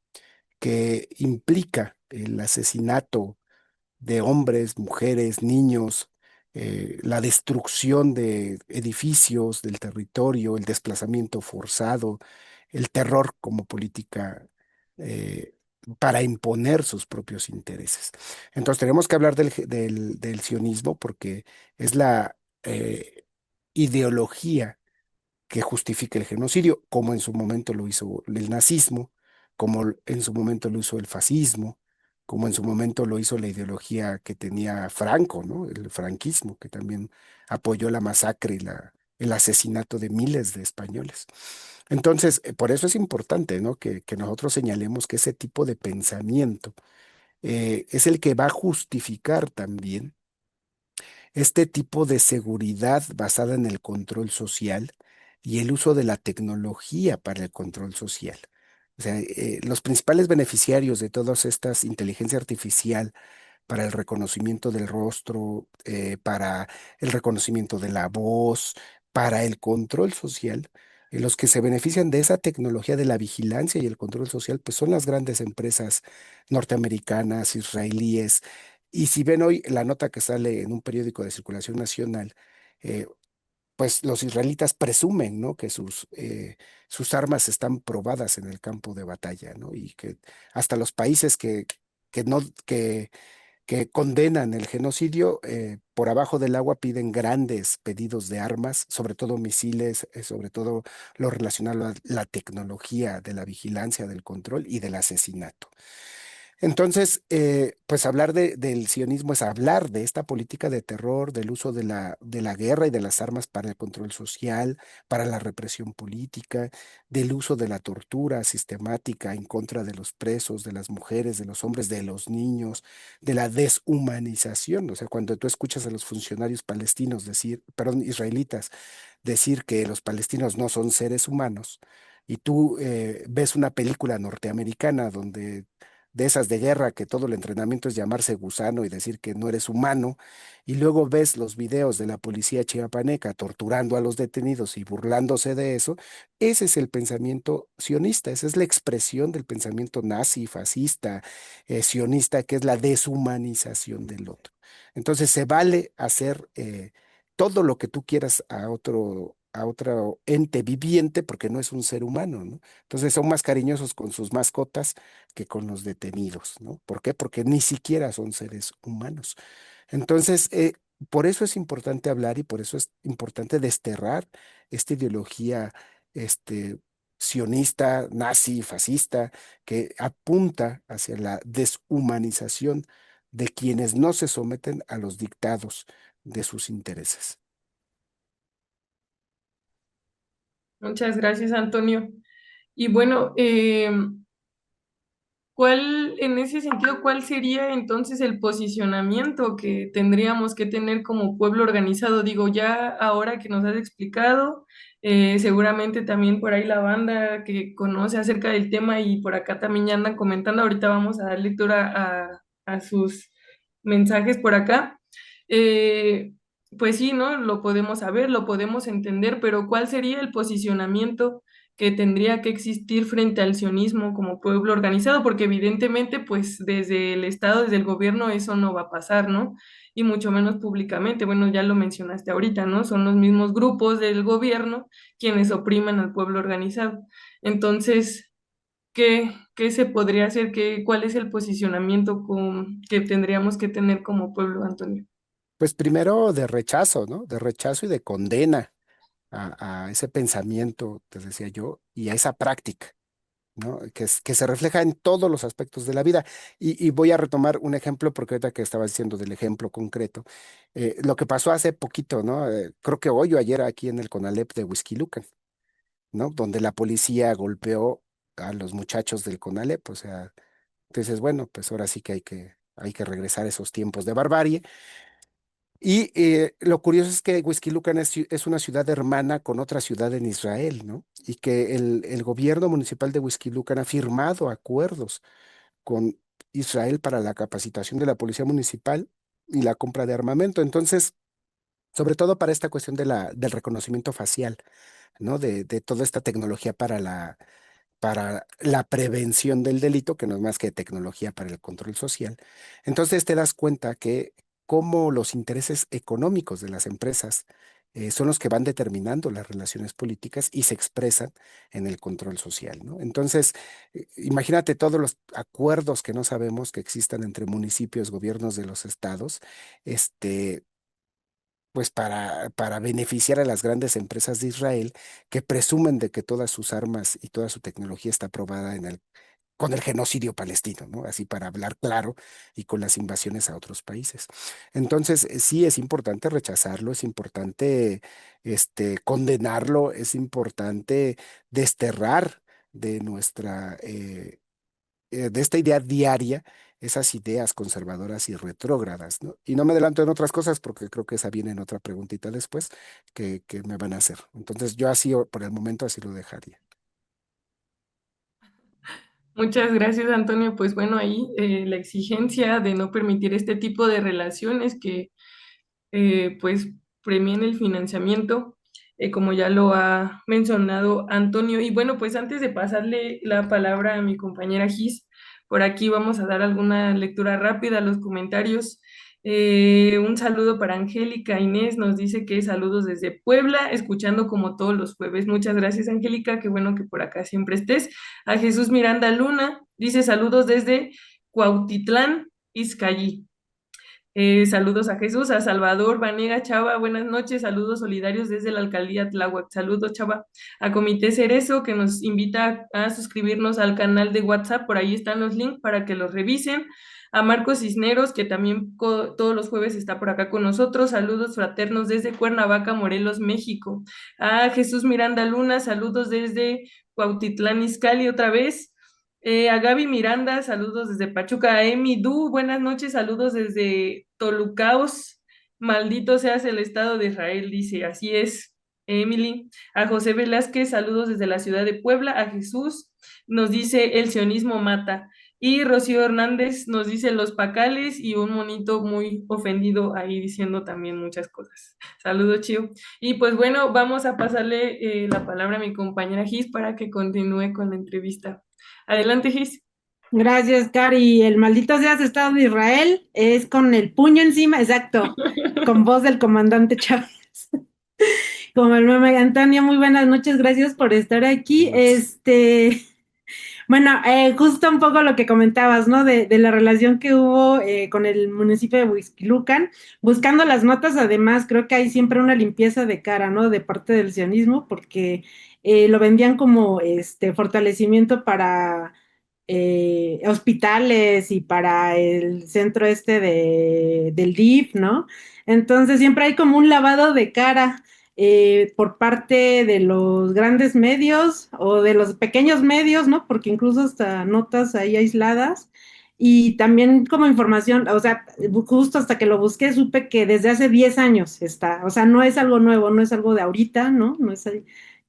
que implica el asesinato de hombres, mujeres, niños, la destrucción de edificios, del territorio, el desplazamiento forzado, el terror como política eh, para imponer sus propios intereses. Entonces tenemos que hablar del sionismo porque es la ideología que justifique el genocidio, como en su momento lo hizo el nazismo, como en su momento lo hizo el fascismo, como en su momento lo hizo la ideología que tenía Franco, ¿no? El franquismo, que también apoyó la masacre y el asesinato de miles de españoles. Entonces, por eso es importante, ¿no? Que nosotros señalemos que ese tipo de pensamiento es el que va a justificar también este tipo de seguridad basada en el control social y el uso de la tecnología para el control social. O sea, los principales beneficiarios de todas estas inteligencia artificial para el reconocimiento del rostro, para el reconocimiento de la voz, para el control social, los que se benefician de esa tecnología de la vigilancia y el control social, pues son las grandes empresas norteamericanas, israelíes. Y si ven hoy la nota que sale en un periódico de circulación nacional, eh, pues los israelitas presumen, ¿no? Que sus armas están probadas en el campo de batalla, ¿no? Y que hasta los países que no, que condenan el genocidio, por abajo del agua piden grandes pedidos de armas, sobre todo misiles, sobre todo lo relacionado a la tecnología de la vigilancia, del control y del asesinato. Entonces, pues hablar del sionismo es hablar de esta política de terror, del uso de la guerra y de las armas para el control social, para la represión política, del uso de la tortura sistemática en contra de los presos, de las mujeres, de los hombres, de los niños, de la deshumanización. O sea, cuando tú escuchas a los funcionarios palestinos decir, perdón, israelitas, decir que los palestinos no son seres humanos, y tú ves una película norteamericana donde de esas de guerra, que todo el entrenamiento es llamarse gusano y decir que no eres humano, y luego ves los videos de la policía chiapaneca torturando a los detenidos y burlándose de eso, ese es el pensamiento sionista, esa es la expresión del pensamiento nazi, fascista, sionista, que es la deshumanización del otro. Entonces se vale hacer todo lo que tú quieras a otro ente viviente porque no es un ser humano, ¿no? Entonces son más cariñosos con sus mascotas que con los detenidos, ¿no? ¿Por qué? Porque ni siquiera son seres humanos. Entonces, por eso es importante hablar y por eso es importante desterrar esta ideología, este, sionista, nazi, fascista, que apunta hacia la deshumanización de quienes no se someten a los dictados de sus intereses. Muchas gracias, Antonio. Y bueno, ¿cuál, en ese sentido, cuál sería entonces el posicionamiento que tendríamos que tener como pueblo organizado? Digo, ya ahora que nos has explicado, seguramente también por ahí la banda que conoce acerca del tema y por acá también ya andan comentando, ahorita vamos a dar lectura a sus mensajes por acá. Eh, pues sí, ¿no? Lo podemos saber, lo podemos entender, pero ¿cuál sería el posicionamiento que tendría que existir frente al sionismo como pueblo organizado? Porque evidentemente, pues desde el Estado, desde el gobierno, eso no va a pasar, ¿no? Y mucho menos públicamente. Bueno, ya lo mencionaste ahorita, ¿no? Son los mismos grupos del gobierno quienes oprimen al pueblo organizado. Entonces, ¿qué se podría hacer? ¿Cuál es el posicionamiento que tendríamos que tener como pueblo, Antonio? Pues primero de rechazo, ¿no? De rechazo y de condena a ese pensamiento, te decía yo, y a esa práctica, ¿no? Que se refleja en todos los aspectos de la vida. Y voy a retomar un ejemplo, porque ahorita que estaba diciendo del ejemplo concreto, lo que pasó hace poquito, ¿no? Creo que hoy o ayer aquí en el CONALEP de Huixquilucan, ¿no? Donde la policía golpeó a los muchachos del CONALEP, o sea, entonces, bueno, pues ahora sí que hay que regresar a esos tiempos de barbarie. Y lo curioso es que Huixquilucan es una ciudad hermana con otra ciudad en Israel, ¿no? Y que el gobierno municipal de Huixquilucan ha firmado acuerdos con Israel para la capacitación de la policía municipal y la compra de armamento. Entonces, sobre todo para esta cuestión del reconocimiento facial, ¿no? De toda esta tecnología para la prevención del delito, que no es más que tecnología para el control social. Entonces te das cuenta que cómo los intereses económicos de las empresas son los que van determinando las relaciones políticas y se expresan en el control social, ¿no? Entonces, imagínate todos los acuerdos que no sabemos que existan entre municipios, gobiernos de los estados, este, pues para beneficiar a las grandes empresas de Israel que presumen de que todas sus armas y toda su tecnología está aprobada con el genocidio palestino, ¿no? Así para hablar claro y con las invasiones a otros países. Entonces, sí es importante rechazarlo, es importante condenarlo, es importante desterrar de de esta idea diaria, esas ideas conservadoras y retrógradas, ¿no? Y no me adelanto en otras cosas porque creo que esa viene en otra preguntita después que me van a hacer. Entonces yo así, por el momento, así lo dejaría. Muchas gracias, Antonio. Pues bueno, ahí la exigencia de no permitir este tipo de relaciones que pues premien el financiamiento, como ya lo ha mencionado Antonio. Y bueno, pues antes de pasarle la palabra a mi compañera Gis, por aquí vamos a dar alguna lectura rápida a los comentarios. Un saludo para Angélica Inés, nos dice que saludos desde Puebla, escuchando como todos los jueves. Muchas gracias, Angélica, qué bueno que por acá siempre estés. A Jesús Miranda Luna, dice saludos desde Cuautitlán, Izcallí. Saludos a Jesús, a Salvador, Vanega, Chava, buenas noches, saludos solidarios desde la alcaldía Tláhuac, saludos Chava, a Comité Cerezo que nos invita a suscribirnos al canal de WhatsApp, por ahí están los links para que los revisen, a Marcos Cisneros que también todos los jueves está por acá con nosotros, saludos fraternos desde Cuernavaca, Morelos, México, a Jesús Miranda Luna, saludos desde Cuautitlán Izcalli otra vez, a Gaby Miranda, saludos desde Pachuca. A Emi Du, buenas noches, saludos desde Tolucaos. Maldito seas el Estado de Israel, dice. Así es, Emily. A José Velázquez, saludos desde la ciudad de Puebla. A Jesús, nos dice el sionismo mata. Y Rocío Hernández nos dice los pacales y un monito muy ofendido ahí diciendo también muchas cosas. Saludos, Chío. Y pues bueno, vamos a pasarle la palabra a mi compañera Gis para que continúe con la entrevista. Adelante, Gis. Gracias, Cari. El maldito seas Estado de Israel es con el puño encima, exacto, con voz del comandante Chávez. Como el meme, Antonio, muy buenas noches, gracias por estar aquí. Bueno, justo un poco lo que comentabas, ¿no? De la relación que hubo con el municipio de Huixquilucan, buscando las notas, además, creo que hay siempre una limpieza de cara, ¿no? De parte del sionismo, porque lo vendían como fortalecimiento para hospitales y para el centro del DIF, ¿no? Entonces siempre hay como un lavado de cara por parte de los grandes medios o de los pequeños medios, ¿no? Porque incluso hasta notas ahí aisladas. Y también como información, o sea, justo hasta que lo busqué supe que desde hace 10 años está, o sea, no es algo nuevo, no es algo de ahorita, ¿no? No es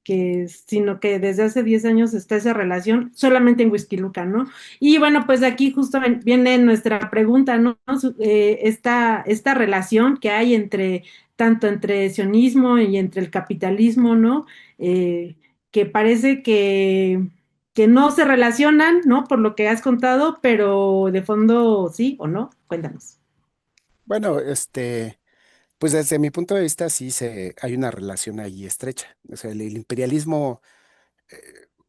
sino que desde hace 10 años está esa relación solamente en Huixquilucan, ¿no? Y bueno, pues aquí justo viene nuestra pregunta, ¿no? Esta relación que hay tanto entre sionismo y entre el capitalismo, ¿no? Que parece que no se relacionan, ¿no? Por lo que has contado, pero de fondo sí o no. Cuéntanos. Bueno, pues desde mi punto de vista sí hay una relación ahí estrecha. O sea, el imperialismo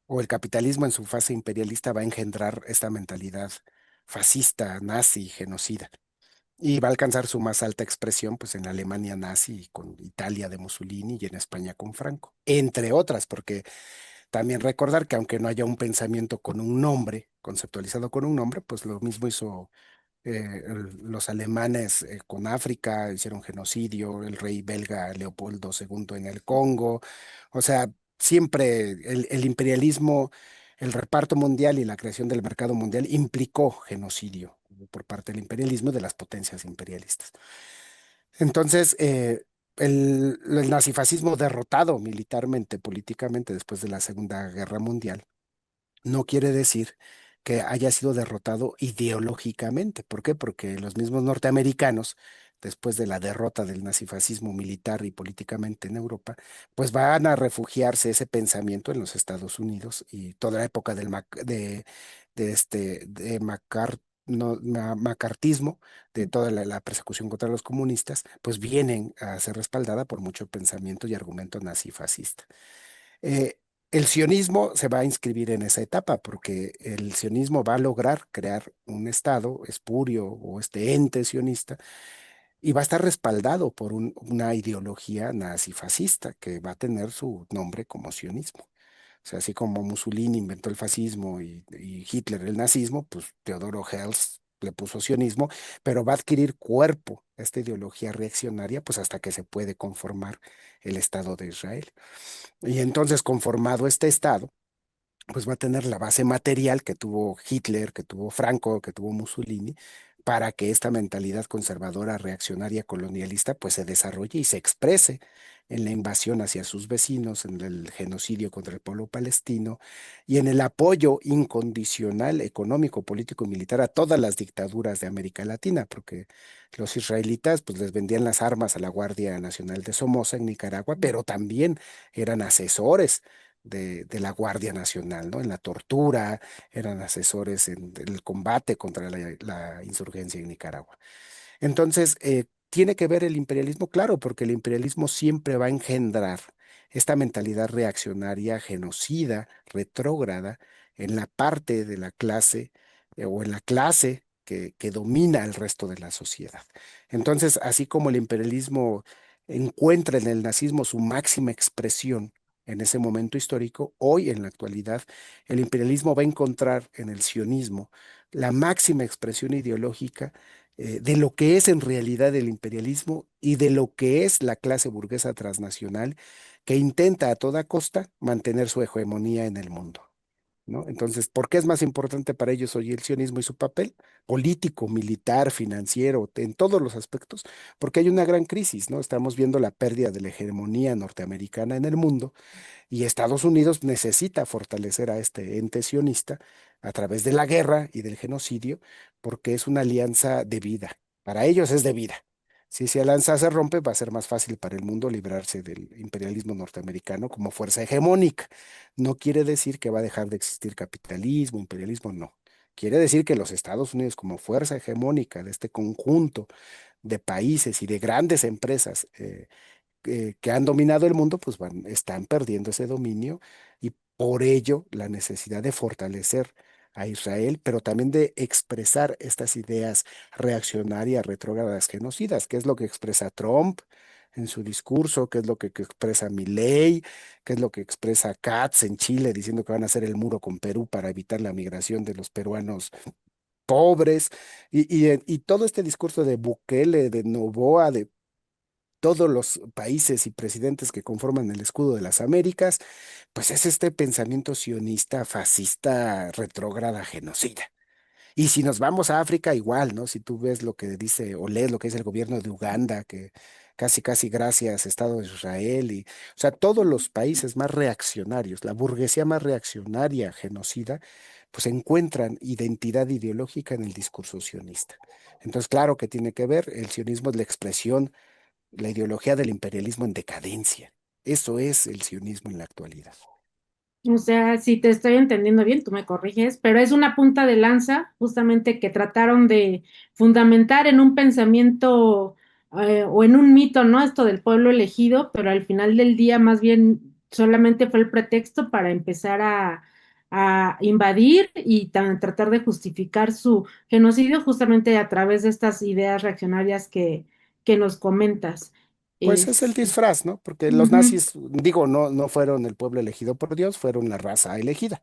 o el capitalismo en su fase imperialista va a engendrar esta mentalidad fascista, nazi, genocida. Y va a alcanzar su más alta expresión pues en la Alemania nazi, con Italia de Mussolini y en España con Franco, entre otras, porque también recordar que aunque no haya un pensamiento con un nombre, conceptualizado con un nombre, pues lo mismo hizo los alemanes con África, hicieron genocidio, el rey belga Leopoldo II en el Congo, o sea, siempre el imperialismo, el reparto mundial y la creación del mercado mundial implicó genocidio por parte del imperialismo y de las potencias imperialistas. Entonces, el nazifascismo derrotado militarmente, políticamente después de la Segunda Guerra Mundial, no quiere decir que haya sido derrotado ideológicamente. ¿Por qué? Porque los mismos norteamericanos después de la derrota del nazifascismo militar y políticamente en Europa, pues van a refugiarse ese pensamiento en los Estados Unidos y toda la época de macartismo, de toda la persecución contra los comunistas, pues vienen a ser respaldada por mucho pensamiento y argumento nazifascista. Eh, el sionismo se va a inscribir en esa etapa porque el sionismo va a lograr crear un Estado espurio o este ente sionista y va a estar respaldado por una ideología nazifascista que va a tener su nombre como sionismo. O sea, así como Mussolini inventó el fascismo y Hitler el nazismo, pues Teodoro Herzl le puso sionismo, pero va a adquirir cuerpo esta ideología reaccionaria, pues hasta que se puede conformar el Estado de Israel. Y entonces, conformado este Estado, pues va a tener la base material que tuvo Hitler, que tuvo Franco, que tuvo Mussolini, para que esta mentalidad conservadora, reaccionaria, colonialista, pues se desarrolle y se exprese en la invasión hacia sus vecinos, en el genocidio contra el pueblo palestino y en el apoyo incondicional económico, político y militar a todas las dictaduras de América Latina, porque los israelitas pues les vendían las armas a la Guardia Nacional de Somoza en Nicaragua, pero también eran asesores de la Guardia Nacional, ¿no? En la tortura, eran asesores en el combate contra la insurgencia en Nicaragua. Entonces, tiene que ver el imperialismo, claro, porque el imperialismo siempre va a engendrar esta mentalidad reaccionaria, genocida, retrógrada, en la parte de la clase o en la clase que domina el resto de la sociedad. Entonces, así como el imperialismo encuentra en el nazismo su máxima expresión, en ese momento histórico, hoy en la actualidad, el imperialismo va a encontrar en el sionismo la máxima expresión ideológica de lo que es en realidad el imperialismo y de lo que es la clase burguesa transnacional que intenta a toda costa mantener su hegemonía en el mundo. ¿No? Entonces, ¿por qué es más importante para ellos hoy el sionismo y su papel político, militar, financiero, en todos los aspectos? Porque hay una gran crisis, ¿no? Estamos viendo la pérdida de la hegemonía norteamericana en el mundo y Estados Unidos necesita fortalecer a este ente sionista a través de la guerra y del genocidio, porque es una alianza de vida. Para ellos es de vida. Si esa alianza se rompe, va a ser más fácil para el mundo librarse del imperialismo norteamericano como fuerza hegemónica. No quiere decir que va a dejar de existir capitalismo, imperialismo, no. Quiere decir que los Estados Unidos como fuerza hegemónica de este conjunto de países y de grandes empresas que han dominado el mundo, pues están perdiendo ese dominio y por ello la necesidad de fortalecer a Israel, pero también de expresar estas ideas reaccionarias, retrógradas, genocidas, que es lo que expresa Trump en su discurso, que es lo que expresa Milei, que es lo que expresa Katz en Chile, diciendo que van a hacer el muro con Perú para evitar la migración de los peruanos pobres, y todo este discurso de Bukele, de Noboa, de todos los países y presidentes que conforman el escudo de las Américas, pues es este pensamiento sionista, fascista, retrógrada, genocida. Y si nos vamos a África, igual, ¿no? Si tú ves lo que dice o lees lo que dice el gobierno de Uganda, que casi, casi gracias Estado de Israel, o sea, todos los países más reaccionarios, la burguesía más reaccionaria, genocida, pues encuentran identidad ideológica en el discurso sionista. Entonces, claro que tiene que ver, el sionismo es la expresión, la ideología del imperialismo en decadencia. Eso es el sionismo en la actualidad. O sea, si te estoy entendiendo bien, tú me corriges, pero es una punta de lanza justamente que trataron de fundamentar en un pensamiento o en un mito, ¿no? Esto del pueblo elegido, pero al final del día más bien solamente fue el pretexto para empezar a invadir y tratar de justificar su genocidio justamente a través de estas ideas reaccionarias que nos comentas. Pues es el Es, disfraz, ¿no? Porque los ujú, nazis, digo, no fueron el pueblo elegido por Dios, fueron la raza elegida.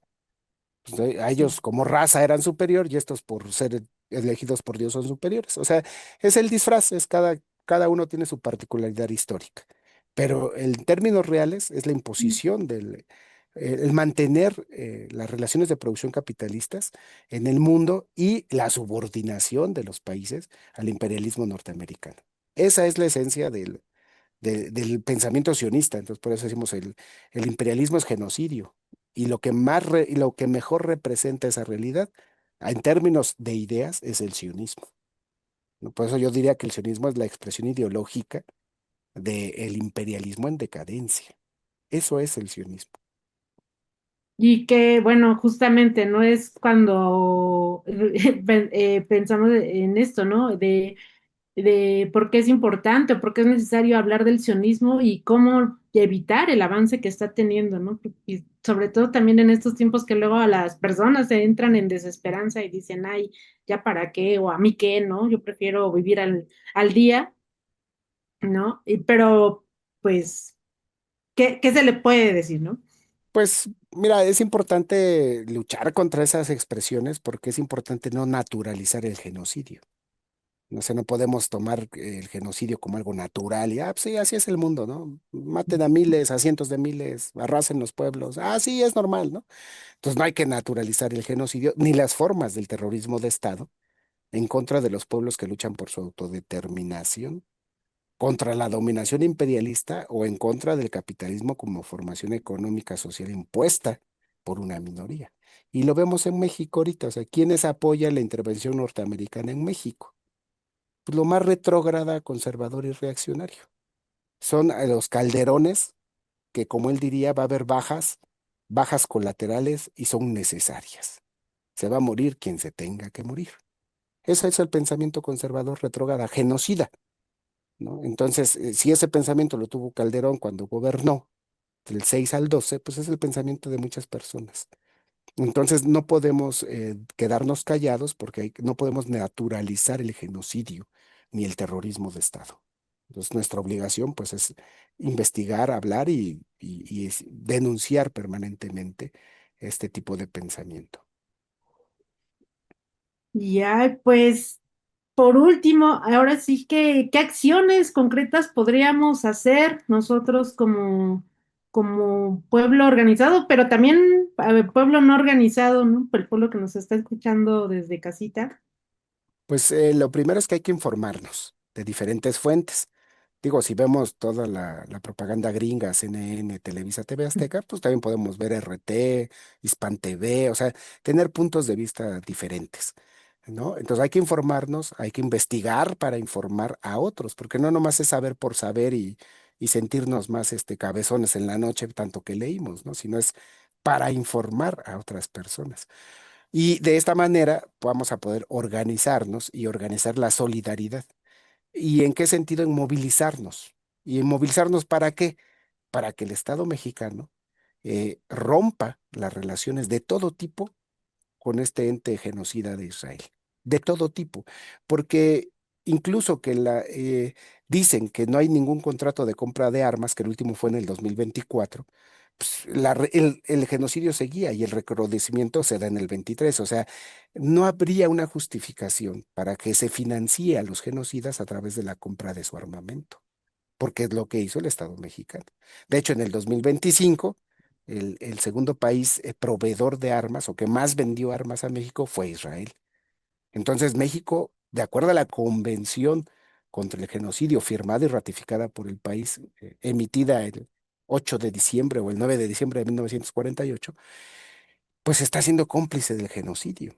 Pues, a sí. ellos como raza eran superior y estos por ser elegidos por Dios son superiores. O sea, es el disfraz, es cada uno tiene su particularidad histórica. Pero en términos reales es la imposición el mantener las relaciones de producción capitalistas en el mundo y la subordinación de los países al imperialismo norteamericano. Esa es la esencia del pensamiento sionista. Entonces, por eso decimos el imperialismo es genocidio. Y y lo que mejor representa esa realidad, en términos de ideas, es el sionismo. ¿no? Por eso yo diría que el sionismo es la expresión ideológica del imperialismo en decadencia. Eso es el sionismo. Y que, bueno, justamente no es cuando pensamos en esto, ¿no? De por qué es importante o por qué es necesario hablar del sionismo y cómo evitar el avance que está teniendo, ¿no? Y sobre todo también en estos tiempos que luego a las personas se entran en desesperanza y dicen, ay, ya para qué, o a mí qué, ¿no? Yo prefiero vivir al día, ¿no? Pero, pues, ¿qué se le puede decir, ¿no? Pues mira, es importante luchar contra esas expresiones porque es importante no naturalizar el genocidio. No sé, no podemos tomar el genocidio como algo natural y, pues sí, así es el mundo, ¿no? Maten a miles, a cientos de miles, arrasen los pueblos. Ah, sí, es normal, ¿no? Entonces no hay que naturalizar el genocidio ni las formas del terrorismo de Estado en contra de los pueblos que luchan por su autodeterminación, contra la dominación imperialista o en contra del capitalismo como formación económica social impuesta por una minoría. Y lo vemos en México ahorita, o sea, ¿quiénes apoyan la intervención norteamericana en México? Pues lo más retrógrada, conservador y reaccionario. Son los calderones que, como él diría, va a haber bajas, bajas colaterales y son necesarias. Se va a morir quien se tenga que morir. Eso es el pensamiento conservador retrógrada, genocida, ¿no? Entonces, si ese pensamiento lo tuvo Calderón cuando gobernó, del 6 al 12, pues es el pensamiento de muchas personas. Entonces, no podemos quedarnos callados porque no podemos naturalizar el genocidio ni el terrorismo de Estado. Entonces, nuestra obligación, pues, es investigar, hablar y denunciar permanentemente este tipo de pensamiento. Ya, pues. Por último, ahora sí que, ¿qué acciones concretas podríamos hacer nosotros como pueblo organizado, pero también pueblo no organizado, ¿no? El pueblo que nos está escuchando desde casita. Pues lo primero es que hay que informarnos de diferentes fuentes. Digo, si vemos toda la propaganda gringa, CNN, Televisa, TV Azteca, pues también podemos ver RT, Hispan TV, o sea, tener puntos de vista diferentes, ¿no? Entonces hay que informarnos, hay que investigar para informar a otros, porque no nomás es saber por saber y sentirnos más cabezones en la noche, tanto que leímos, ¿no? Sino es para informar a otras personas. Y de esta manera vamos a poder organizarnos y organizar la solidaridad. ¿Y en qué sentido? En movilizarnos. ¿Y en movilizarnos para qué? Para que el Estado mexicano rompa las relaciones de todo tipo con este ente genocida de Israel. De todo tipo. Porque incluso dicen que no hay ningún contrato de compra de armas, que el último fue en el 2024, pues, el genocidio seguía y el recrudecimiento se da en el 23. O sea, no habría una justificación para que se financie a los genocidas a través de la compra de su armamento, porque es lo que hizo el Estado mexicano. De hecho, en el 2025, el segundo país proveedor de armas o que más vendió armas a México fue Israel. Entonces, México, de acuerdo a la Convención contra el Genocidio firmada y ratificada por el país, emitida el 8 de diciembre o el 9 de diciembre de 1948, pues está siendo cómplice del genocidio.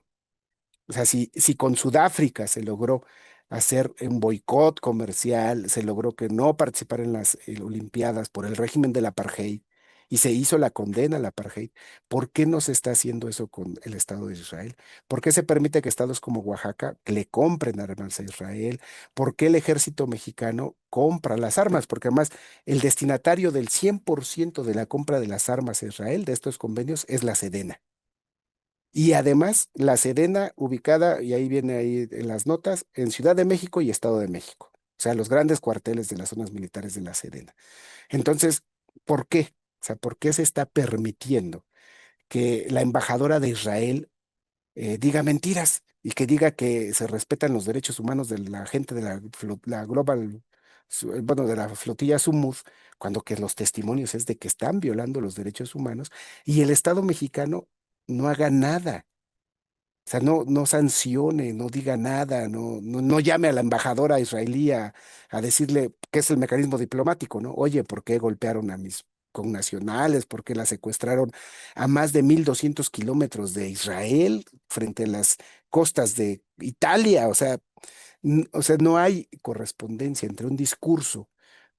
O sea, si con Sudáfrica se logró hacer un boicot comercial, se logró que no participara en las Olimpiadas por el régimen del apartheid y se hizo la condena al apartheid, ¿por qué no se está haciendo eso con el Estado de Israel? ¿Por qué se permite que estados como Oaxaca le compren armas a Israel? ¿Por qué el ejército mexicano compra las armas? Porque además el destinatario del 100% de la compra de las armas a Israel de estos convenios es la Sedena. Y además, la Sedena ubicada, y ahí viene ahí en las notas, en Ciudad de México y Estado de México. O sea, los grandes cuarteles de las zonas militares de la Sedena. Entonces, ¿por qué? O sea, ¿por qué se está permitiendo que la embajadora de Israel diga mentiras y que diga que se respetan los derechos humanos de la gente de la Global, bueno, de la flotilla Sumud, cuando que los testimonios es de que están violando los derechos humanos y el Estado mexicano no haga nada? O sea, no sancione, no diga nada, no llame a la embajadora israelí a decirle qué es el mecanismo diplomático, ¿no? Oye, ¿por qué golpearon a mis connacionales? ¿Por qué la secuestraron a más de 1.200 kilómetros de Israel frente a las costas de Italia? O sea, O sea, no hay correspondencia entre un discurso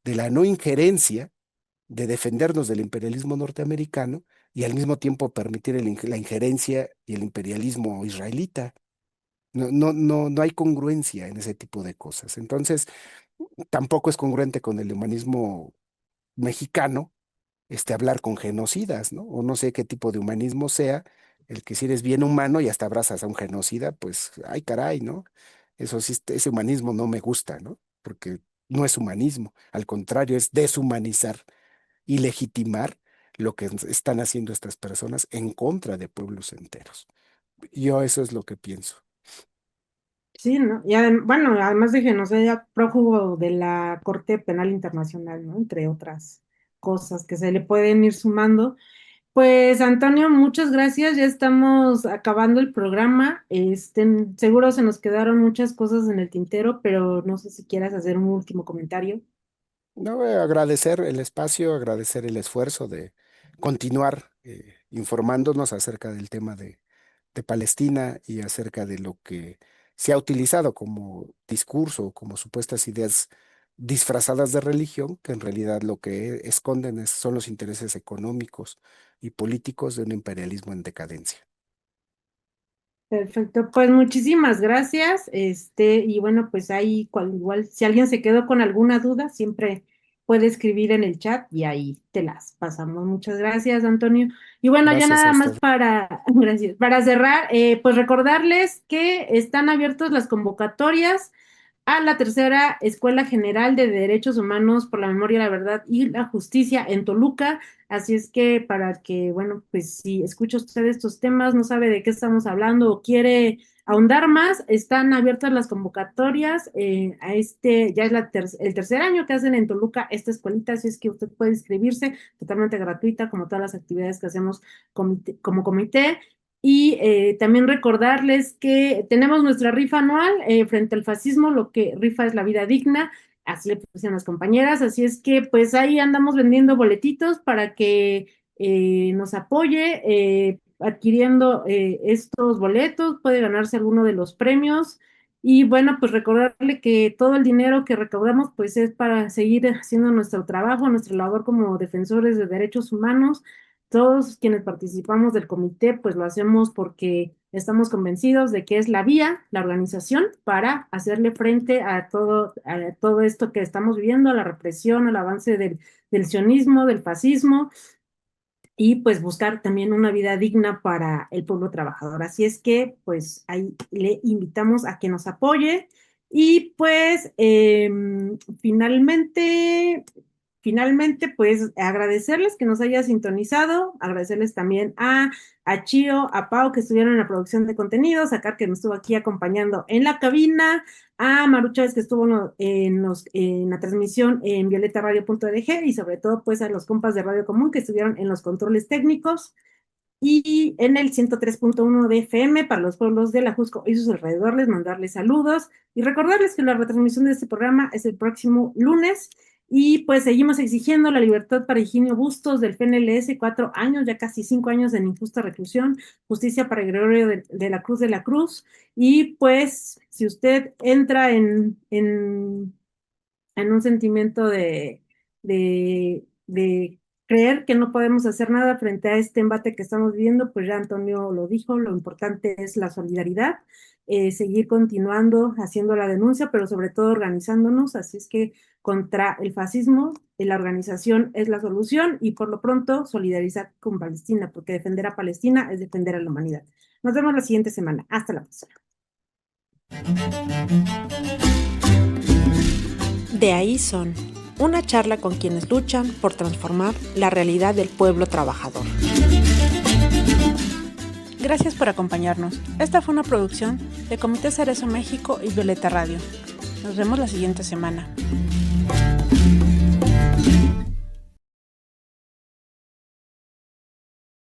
de la no injerencia, de defendernos del imperialismo norteamericano y al mismo tiempo permitir la injerencia y el imperialismo israelita. No hay congruencia en ese tipo de cosas. Entonces, tampoco es congruente con el humanismo mexicano, hablar con genocidas, ¿no? O no sé qué tipo de humanismo sea, el que si eres bien humano y hasta abrazas a un genocida, pues, ay, caray, ¿no? Eso sí, ese humanismo no me gusta, ¿no? Porque no es humanismo, al contrario, es deshumanizar y legitimar lo que están haciendo estas personas en contra de pueblos enteros. Yo eso es lo que pienso. Sí, ¿no? Y bueno, además de que no sea prófugo de la Corte Penal Internacional, ¿no? Entre otras cosas que se le pueden ir sumando. Pues Antonio, muchas gracias. Ya estamos acabando el programa. Seguro se nos quedaron muchas cosas en el tintero, pero no sé si quieras hacer un último comentario. No, agradecer el espacio, agradecer el esfuerzo de continuar informándonos acerca del tema de Palestina y acerca de lo que se ha utilizado como discurso, como supuestas ideas disfrazadas de religión, que en realidad lo que esconden son los intereses económicos y políticos de un imperialismo en decadencia. Perfecto, pues muchísimas gracias. Y bueno, pues ahí igual, si alguien se quedó con alguna duda, siempre puede escribir en el chat y ahí te las pasamos. Muchas gracias, Antonio. Y bueno, ya Gracias a nada más usted. gracias, para cerrar, pues recordarles que están abiertas las convocatorias a la tercera Escuela General de Derechos Humanos por la Memoria, la Verdad y la Justicia en Toluca. Así es que para que, bueno, pues si escucha usted estos temas, no sabe de qué estamos hablando o quiere ahondar más, están abiertas las convocatorias ya es el tercer año que hacen en Toluca esta escuelita, así es que usted puede inscribirse totalmente gratuita, como todas las actividades que hacemos como comité. Y también recordarles que tenemos nuestra rifa anual frente al fascismo, lo que rifa es la vida digna, así le pusieron las compañeras, así es que pues ahí andamos vendiendo boletitos para que nos apoye adquiriendo estos boletos, puede ganarse alguno de los premios. Y bueno, pues recordarle que todo el dinero que recaudamos pues es para seguir haciendo nuestro trabajo, nuestra labor como defensores de derechos humanos. Todos quienes participamos del comité, pues lo hacemos porque estamos convencidos de que es la vía, la organización, para hacerle frente a todo esto que estamos viviendo, a la represión, al avance del sionismo, del fascismo, y pues buscar también una vida digna para el pueblo trabajador. Así es que pues ahí le invitamos a que nos apoye y pues finalmente, pues agradecerles que nos haya sintonizado, agradecerles también a Chio, a Pau que estuvieron en la producción de contenidos, a Car que nos estuvo aquí acompañando en la cabina, a Maru Chávez que estuvo en la transmisión en violetaradio.org y sobre todo pues a los compas de Radio Común que estuvieron en los controles técnicos y en el 103.1 de FM para los pueblos de la Jusco y sus alrededores, mandarles saludos y recordarles que la retransmisión de este programa es el próximo lunes y pues seguimos exigiendo la libertad para Higinio Bustos del FNLS, 4 años, ya casi 5 años en injusta reclusión, justicia para Gregorio de la Cruz y pues si usted entra en un sentimiento de creer que no podemos hacer nada frente a este embate que estamos viviendo, pues ya Antonio lo dijo, lo importante es la solidaridad, seguir continuando haciendo la denuncia, pero sobre todo organizándonos, así es que contra el fascismo, la organización es la solución y por lo pronto solidarizar con Palestina, porque defender a Palestina es defender a la humanidad. Nos vemos la siguiente semana. Hasta la próxima. De ahí son, una charla con quienes luchan por transformar la realidad del pueblo trabajador. Gracias por acompañarnos. Esta fue una producción de Comité Cerezo México y Violeta Radio. Nos vemos la siguiente semana.